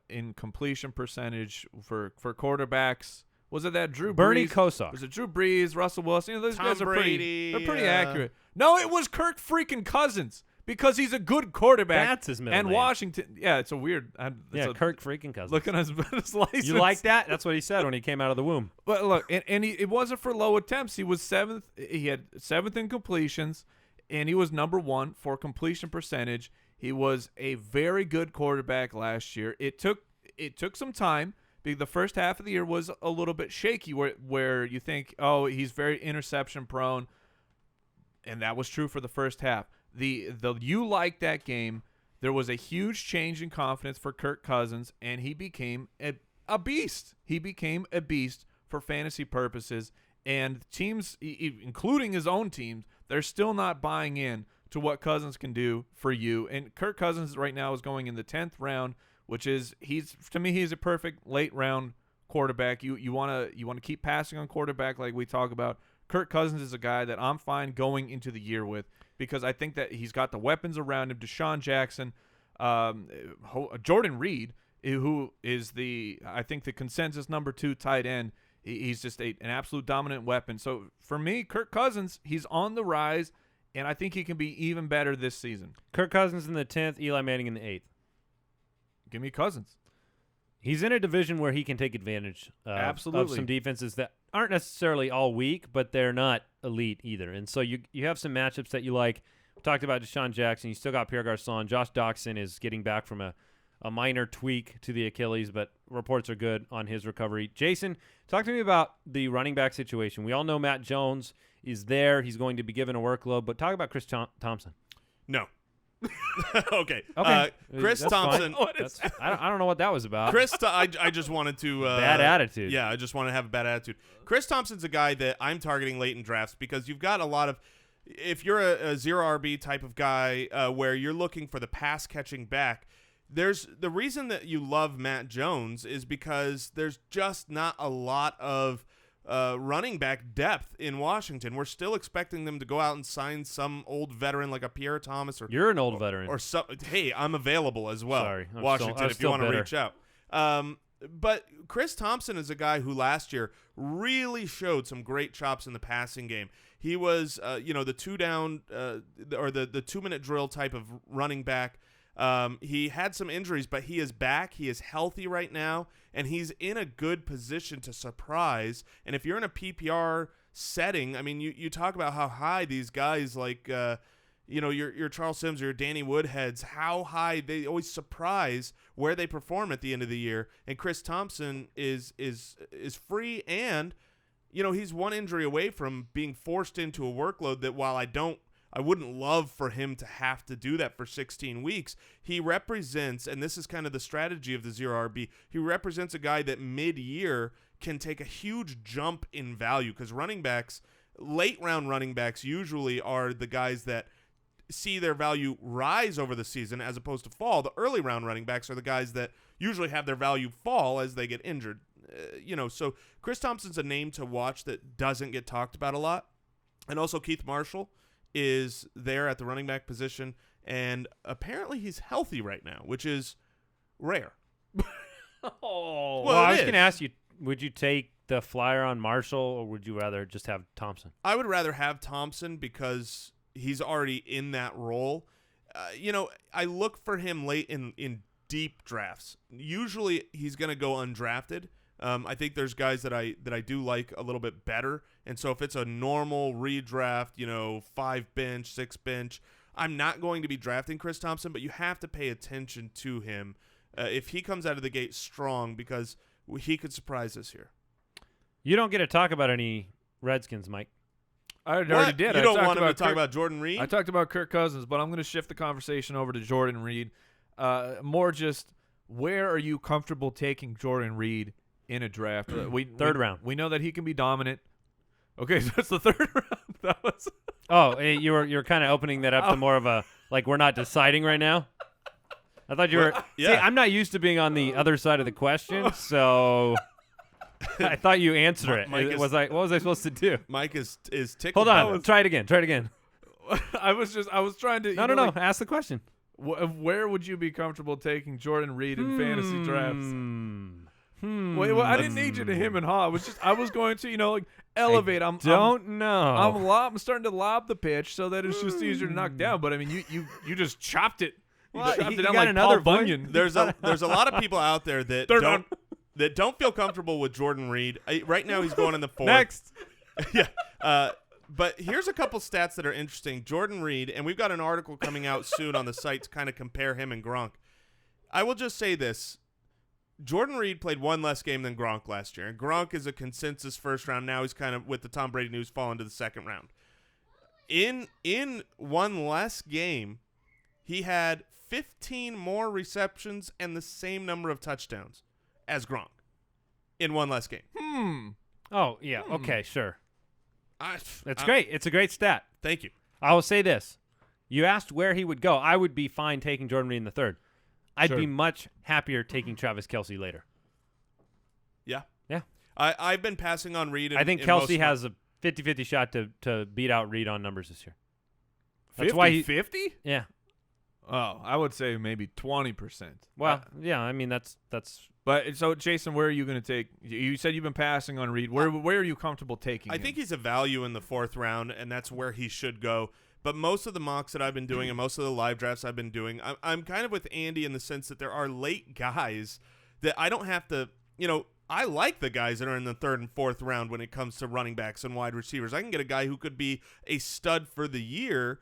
in completion percentage for quarterbacks? Was it that Drew Brees? Bernie Kosar. Was it Drew Brees, Russell Wilson? Those guys are Brady, pretty accurate. No, it was Kirk freaking Cousins, because he's a good quarterback. That's his middle name. Washington. Yeah, it's a weird. Kirk freaking Cousins. Look at his license. You like that? That's what he said when he came out of the womb. But look, it wasn't for low attempts. He was 7th. He had 7th in completions, and he was number 1 for completion percentage. He was a very good quarterback last year. It took some time. The first half of the year was a little bit shaky, where you think, oh, he's very interception prone, and that was true for the first half. You liked that game. There was a huge change in confidence for Kirk Cousins, and he became a beast. He became a beast for fantasy purposes, and teams, including his own teams, they're still not buying in to what Cousins can do for you. And Kirk Cousins right now is going in the 10th round, which is he's a perfect late round quarterback. You want to keep passing on quarterback like we talk about. Kirk Cousins is a guy that I'm fine going into the year with, because I think that he's got the weapons around him. DeSean Jackson, Jordan Reed, who is I think the consensus number 2 tight end. He's just an absolute dominant weapon. So for me, Kirk Cousins, he's on the rise, and I think he can be even better this season. Kirk Cousins in the 10th, Eli Manning in the 8th. Give me Cousins. He's in a division where he can take advantage of some defenses that aren't necessarily all weak, but they're not elite either. And so you have some matchups that you like. We talked about DeSean Jackson. You still got Pierre Garçon. Josh Doxson is getting back from a minor tweak to the Achilles, but reports are good on his recovery. Jason, talk to me about the running back situation. We all know Matt Jones is there. He's going to be given a workload, but talk about Chris Thompson. No. Okay. Chris Thompson. I don't know what that was about. I just wanted to bad attitude. Yeah, I just want to have a bad attitude. Chris Thompson's a guy that I'm targeting late in drafts, because you've got a lot of, if you're a 0 RB type of guy where you're looking for the pass catching back, there's the reason that you love Matt Jones is because there's just not a lot of running back depth in Washington. We're still expecting them to go out and sign some old veteran like a Pierre Thomas, or you're an old veteran, or some. Hey, I'm available as well. Sorry, Washington, if you want to reach out. But Chris Thompson is a guy who last year really showed some great chops in the passing game. He was, the 2 down or the 2-minute drill type of running back. He had some injuries, but he is back. He is healthy right now, and he's in a good position to surprise. And if you're in a PPR setting, I mean, you talk about how high these guys like, your Charles Sims or your Danny Woodheads, how high they always surprise where they perform at the end of the year. And Chris Thompson is free, and he's one injury away from being forced into a workload that, while I wouldn't love for him to have to do that for 16 weeks. He represents, and this is kind of the strategy of the 0 RB, he represents a guy that mid-year can take a huge jump in value, because late-round running backs usually are the guys that see their value rise over the season as opposed to fall. The early-round running backs are the guys that usually have their value fall as they get injured. So Chris Thompson's a name to watch that doesn't get talked about a lot. And also Keith Marshall is there at the running back position, and apparently he's healthy right now, which is rare. Well, I was going to ask you, would you take the flyer on Marshall, or would you rather just have Thompson? I would rather have Thompson because he's already in that role. I look for him late in deep drafts. Usually he's going to go undrafted. I think there's guys that I do like a little bit better. And so if it's a normal redraft, 5 bench, 6 bench, I'm not going to be drafting Chris Thompson, but you have to pay attention to him if he comes out of the gate strong, because he could surprise us here. You don't get to talk about any Redskins, Mike. I already did. You I don't talked want him to about talk about Jordan Reed? I talked about Kirk Cousins, but I'm going to shift the conversation over to Jordan Reed. More just, where are you comfortable taking Jordan Reed in a draft? Third round. We know that he can be dominant. Okay, so it's the third round. That was. Oh, you're kind of opening that up to more of a like we're not deciding right now. I thought you were. Yeah. See, I'm not used to being on the other side of the question, so I thought you answered it. Mike What was I supposed to do? Mike is tickled. Hold on. Try it again. I was trying to. No. Like, Ask the question. where would you be comfortable taking Jordan Reed in fantasy drafts? Wait, I didn't need you to him and haw. I was going to, like elevate. I I'm starting to lob the pitch so that it's just easier to knock down. But I mean, you just chopped it. You chopped it down got like another Paul Bunyan. There's a lot of people out there that don't feel comfortable with Jordan Reed. Right now, he's going in the 4th. Next. Yeah. But here's a couple stats that are interesting. Jordan Reed, and we've got an article coming out soon on the site to kind of compare him and Gronk. I will just say this. Jordan Reed played one less game than Gronk last year. And Gronk is a consensus first round. Now he's kind of, with the Tom Brady news, fallen to the second round. In one less game, he had 15 more receptions and the same number of touchdowns as Gronk in one less game. Oh, yeah. Okay, sure. That's Great. It's a great stat. Thank you. I will say this. You asked where he would go. I would be fine taking Jordan Reed in the 3rd. I'd be much happier taking Travis Kelce later. Yeah. Yeah. I've been passing on Reed. I think Kelce has a 50-50 shot to beat out Reed on numbers this year. That's why 50? Yeah. Oh, I would say maybe 20%. Well, yeah, I mean that's. But so, Jason, where are you going to take? You said you've been passing on Reed. Where are you comfortable taking? I think he's a value in the 4th round, and that's where he should go. But most of the mocks that I've been doing and most of the live drafts I've been doing, I'm kind of with Andy in the sense that there are late guys that I don't have to. I like the guys that are in the 3rd and 4th round when it comes to running backs and wide receivers. I can get a guy who could be a stud for the year,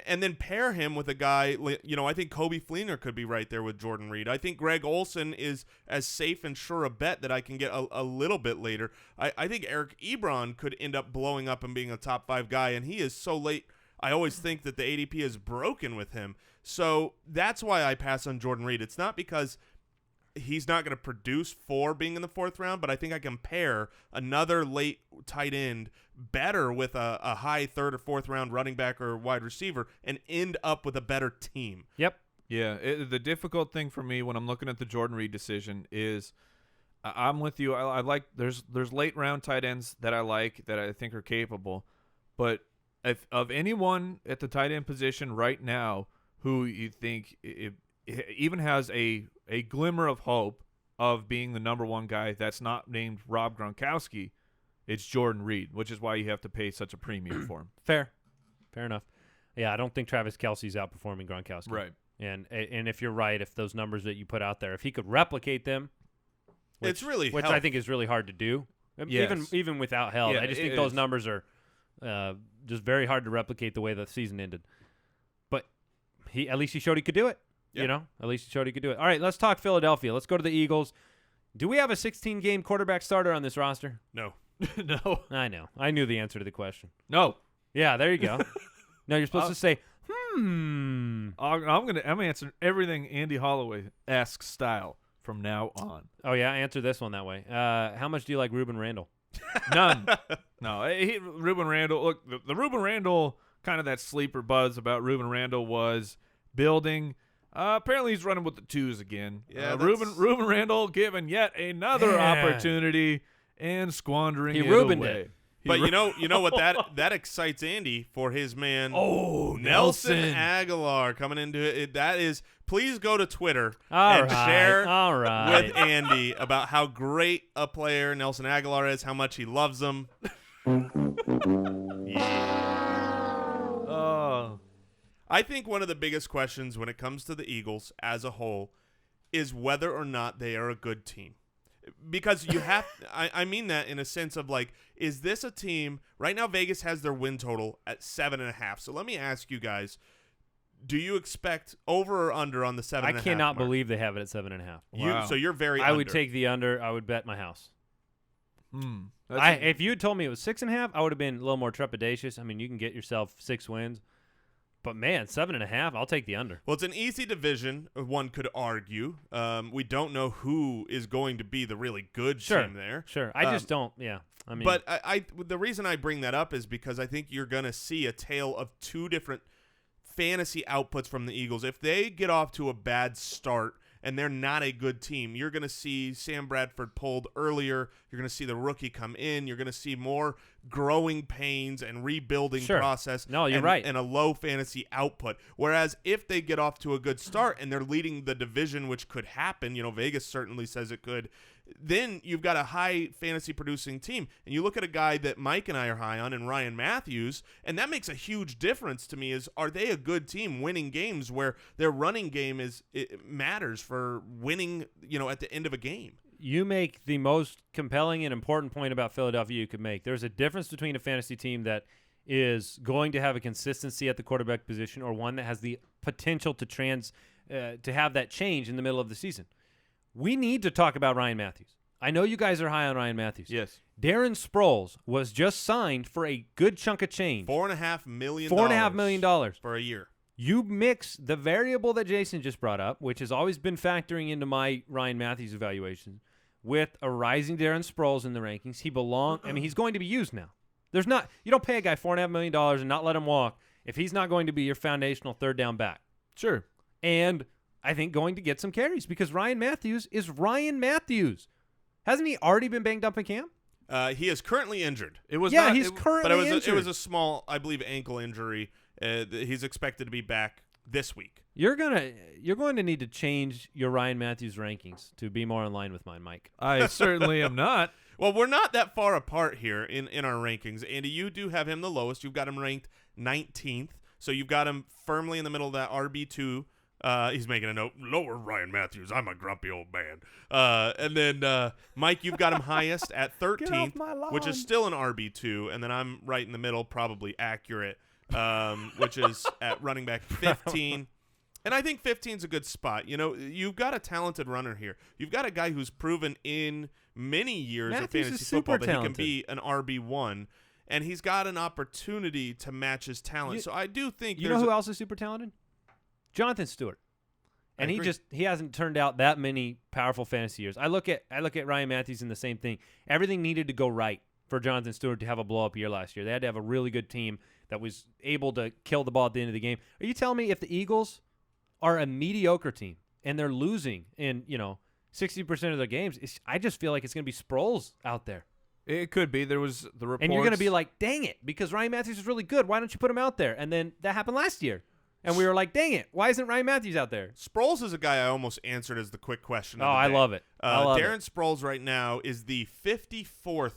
and then pair him with a guy, I think Kobe Fleener could be right there with Jordan Reed. I think Greg Olsen is as safe and sure a bet that I can get a little bit later. I think Eric Ebron could end up blowing up and being a top 5 guy, and he is so late. I always think that the ADP is broken with him. So that's why I pass on Jordan Reed. It's not because he's not going to produce for being in the 4th round, but I think I can pair another late tight end better with a high 3rd or 4th round running back or wide receiver and end up with a better team. Yep. Yeah, the difficult thing for me when I'm looking at the Jordan Reed decision is I'm with you. I like there's late round tight ends that I like that I think are capable, but if of anyone at the tight end position right now who you think it even has a glimmer of hope of being the number 1 guy that's not named Rob Gronkowski, it's Jordan Reed, which is why you have to pay such a premium for him. Fair enough. Yeah, I don't think Travis Kelce's outperforming Gronkowski. Right. And if you're right, if those numbers that you put out there, if he could replicate them, which I think is really hard to do, yes. even without help. Yeah, I just think those numbers are just very hard to replicate the way the season ended. But at least he showed he could do it. Yep. At least he showed he could do it. All right, let's talk Philadelphia. Let's go to the Eagles. Do we have a 16-game quarterback starter on this roster? No. No. I know. I knew the answer to the question. No. Yeah, there you go. No, you're supposed to say, I'm answering everything Andy Holloway-esque style from now on. Oh, yeah? Answer this one that way. How much do you like Ruben Randall? None. No. Ruben Randall, look, the Ruben Randall, kind of that sleeper buzz about Ruben Randall was building. Apparently he's running with the 2s again. Yeah, Ruben Randall given yet another opportunity and squandering it Rubened away. it. But you know what that excites Andy for his man. Oh, Nelson Aguilar coming into it. That is, please go to Twitter and share with Andy about how great a player Nelson Aguilar is, how much he loves him. Yeah. Oh. I think one of the biggest questions when it comes to the Eagles as a whole is whether or not they are a good team. Because you have – I mean that in a sense of like, is this a team – right now Vegas has their win total at 7.5. So let me ask you guys, Do you expect over or under on the 7.5? I cannot mark? believe they have it at 7.5. Wow. So you're very. I under. would take the under. I would bet my house. That's If you had told me it was 6.5, I would have been a little more trepidatious. I mean, you can get yourself 6 wins. But, man, 7.5, I'll take the under. Well, it's an easy division, one could argue. We don't know who is going to be the really good team there. Sure. I just don't, yeah. I mean, But the reason I bring that up is because I think you're going to see a tale of two different fantasy outputs from the Eagles. If they get off to a bad start and they're not a good team, you're going to see Sam Bradford pulled earlier. You're going to see the rookie come in. You're going to see more growing pains and rebuilding process. No, you're right. And a low fantasy output. Whereas if they get off to a good start and they're leading the division, which could happen, Vegas certainly says it could, then you've got a high fantasy producing team. And you look at a guy that Mike and I are high on in Ryan Matthews, and that makes a huge difference to me is, are they a good team winning games where their running game matters for winning, at the end of a game? You make the most compelling and important point about Philadelphia you could make. There's a difference between a fantasy team that is going to have a consistency at the quarterback position or one that has the potential to have that change in the middle of the season. We need to talk about Ryan Matthews. I know you guys are high on Ryan Matthews. Yes. Darren Sproles was just signed for a good chunk of change. $4.5 million. $4.5 million for a year. You mix the variable that Jason just brought up, which has always been factoring into my Ryan Matthews evaluation, with a rising Darren Sproles in the rankings. He's going to be used now. You don't pay a guy $4.5 million and not let him walk if he's not going to be your foundational third down back. Sure. And I think going to get some carries because Ryan Matthews is Ryan Matthews. Hasn't he already been banged up in camp? He is currently injured. He's currently injured. It was a small, I believe, ankle injury. He's expected to be back this week. You're going to need to change your Ryan Matthews rankings to be more in line with mine, Mike. I certainly am not. Well, we're not that far apart here in our rankings. Andy, you do have him the lowest. You've got him ranked 19th. So you've got him firmly in the middle of that RB2. He's making a note, lower Ryan Matthews. I'm a grumpy old man. And then, Mike, you've got him highest at 13th, which is still an RB2. And then I'm right in the middle, probably accurate, which is at running back 15. And I think 15 is a good spot. You've got a talented runner here. You've got a guy who's proven in many years Matthews of fantasy is football super that he can talented. be an RB1. And he's got an opportunity to match his talent. So I do think you know who else is super talented? Jonathan Stewart. And he hasn't turned out that many powerful fantasy years. I look at Ryan Matthews in the same thing. Everything needed to go right for Jonathan Stewart to have a blow-up year last year. They had to have a really good team that was able to kill the ball at the end of the game. Are you telling me if the Eagles are a mediocre team and they're losing in 60% of their games, I just feel like it's going to be Sproles out there. It could be. There was the reports. And you're going to be like, dang it, because Ryan Matthews is really good. Why don't you put him out there? And then that happened last year. And we were like, dang it, why isn't Ryan Matthews out there? Sproles is a guy I almost answered as the quick question. I love it. Darren Sproles right now is the 54th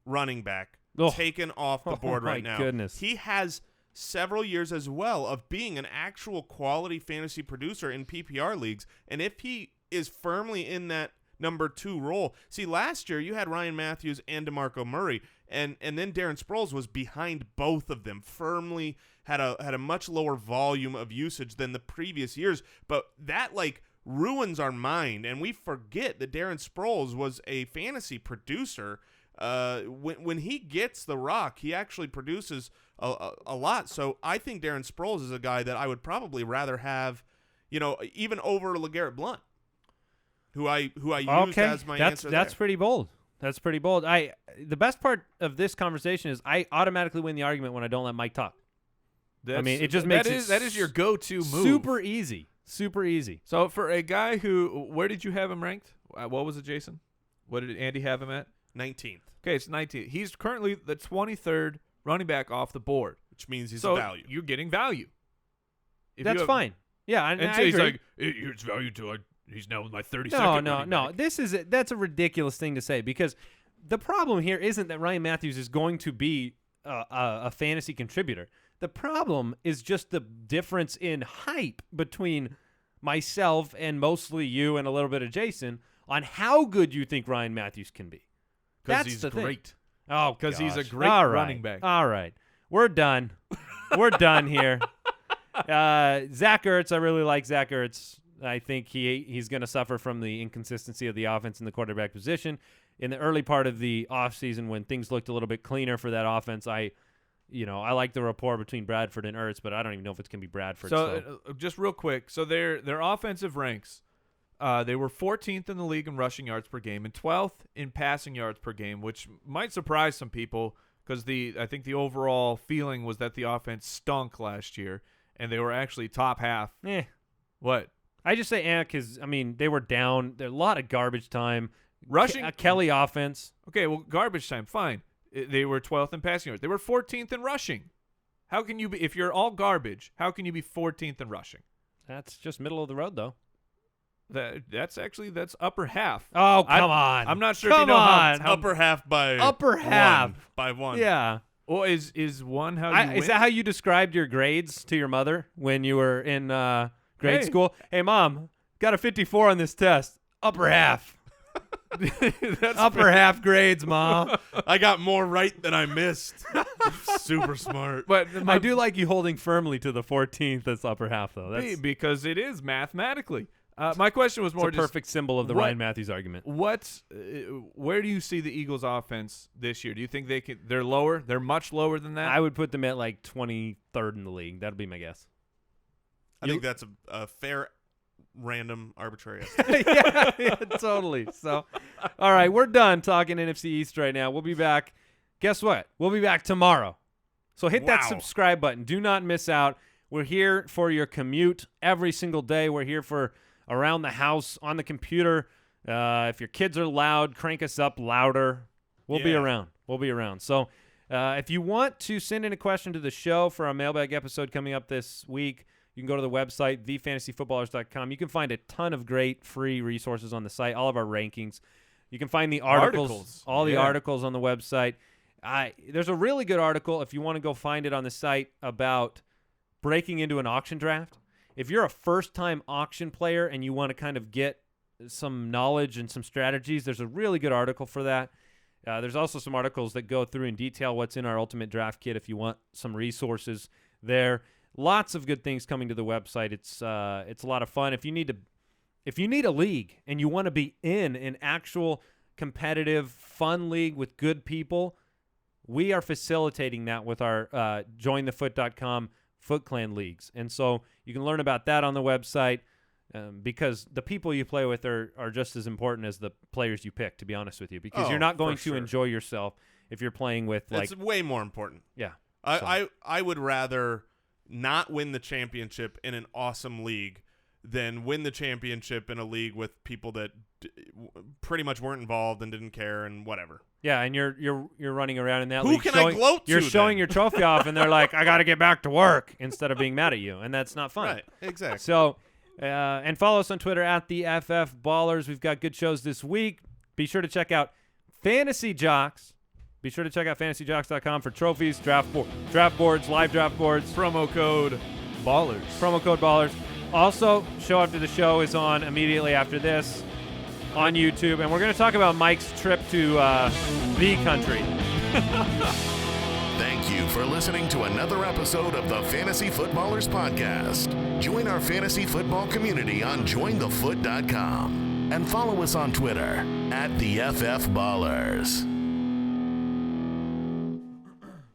running back taken off the board right now. Oh, my goodness. He has several years as well of being an actual quality fantasy producer in PPR leagues. And if he is firmly in that number 2 role. See, last year you had Ryan Matthews and DeMarco Murray, and then Darren Sproles was behind both of them, firmly had a much lower volume of usage than the previous years. But that ruins our mind, and we forget that Darren Sproles was a fantasy producer. When he gets the rock, he actually produces a lot. So I think Darren Sproles is a guy that I would probably rather have, even over LeGarrette Blount, who I used as my answer. That's pretty bold. That's pretty bold. The best part of this conversation is I automatically win the argument when I don't let Mike talk. It just makes that is your go-to move. Super easy. Super easy. So for a guy where did you have him ranked? What was it, Jason? What did Andy have him at? 19th. Okay, it's 19th. He's currently the 23rd running back off the board, which means he's a value. You're getting value. That's fine. Yeah, I so he's agree. like, it's value to he's now my 32nd. No. That's a ridiculous thing to say because the problem here isn't that Ryan Matthews is going to be a fantasy contributor. The problem is just the difference in hype between myself and mostly you and a little bit of Jason on how good you think Ryan Matthews can be. Because he's great. Oh, because he's a great running back. All right. We're done. We're done here. Zach Ertz, I really like Zach Ertz. I think he's going to suffer from the inconsistency of the offense in the quarterback position. In the early part of the offseason when things looked a little bit cleaner for that offense, I like the rapport between Bradford and Ertz, but I don't even know if it's going to be Bradford. So just real quick, so their offensive ranks, they were 14th in the league in rushing yards per game and 12th in passing yards per game, which might surprise some people because I think the overall feeling was that the offense stunk last year, and they were actually top half. What? I just say because, they were down. There a lot of garbage time. Rushing Kelly offense. Okay, well, garbage time, fine. They were 12th in passing yards. They were 14th in rushing. How can you be, if you're all garbage, how can you be 14th in rushing? That's just middle of the road, though. That's upper half. Oh, come on. I'm not sure if you know how upper half by upper half by one. Yeah. Well, is one how you win? Is that how you described your grades to your mother when you were in grade school? Hey, Mom, got a 54 on this test. Upper half. That's upper half grades, Mom. I got more right than I missed. Super smart. But I do like you holding firmly to the 14th as upper half, though. That's because it is mathematically. My question was more a perfect symbol of the Ryan Matthews argument. Where do you see the Eagles' offense this year? Do you think they're lower? They're much lower than that? I would put them at like 23rd in the league. That'd be my guess. I think that's a fair, random, arbitrary yeah, totally. So, all right, we're done talking NFC East right now. We'll be back. Guess what? We'll be back tomorrow. So hit that subscribe button. Do not miss out. We're here for your commute every single day. We're here for around the house, on the computer. If your kids are loud, crank us up louder. We'll be around. We'll be around. So if you want to send in a question to the show for our mailbag episode coming up this week, you can go to the website, thefantasyfootballers.com. You can find a ton of great free resources on the site, all of our rankings. You can find the articles. All the articles on the website. There's a really good article, if you want to go find it on the site, about breaking into an auction draft. If you're a first-time auction player and you want to kind of get some knowledge and some strategies, there's a really good article for that. There's also some articles that go through in detail what's in our Ultimate Draft Kit if you want some resources there. Lots of good things coming to the website. It's a lot of fun. If you need a league and you want to be in an actual competitive, fun league with good people, we are facilitating that with our jointhefoot.com Foot Clan leagues. And so you can learn about that on the website because the people you play with are just as important as the players you pick, to be honest with you, because you're not going to enjoy yourself if you're playing with It's way more important. Yeah. I would rather not win the championship in an awesome league than win the championship in a league with people that pretty much weren't involved and didn't care and whatever. Yeah, and you're running around in that league. Who can I gloat to? You're showing your trophy off, and they're like, "I got to get back to work," instead of being mad at you, and that's not fun. Right, exactly. So, and follow us on Twitter at the FF Ballers. We've got good shows this week. Be sure to check out Fantasy Jocks. Be sure to check out fantasyjocks.com for trophies, draft boards, live draft boards. Promo code BALLERS. Also, show after the show is on immediately after this on YouTube, and we're going to talk about Mike's trip to the country. Thank you for listening to another episode of the Fantasy Footballers Podcast. Join our fantasy football community on jointhefoot.com and follow us on Twitter at the FF Ballers.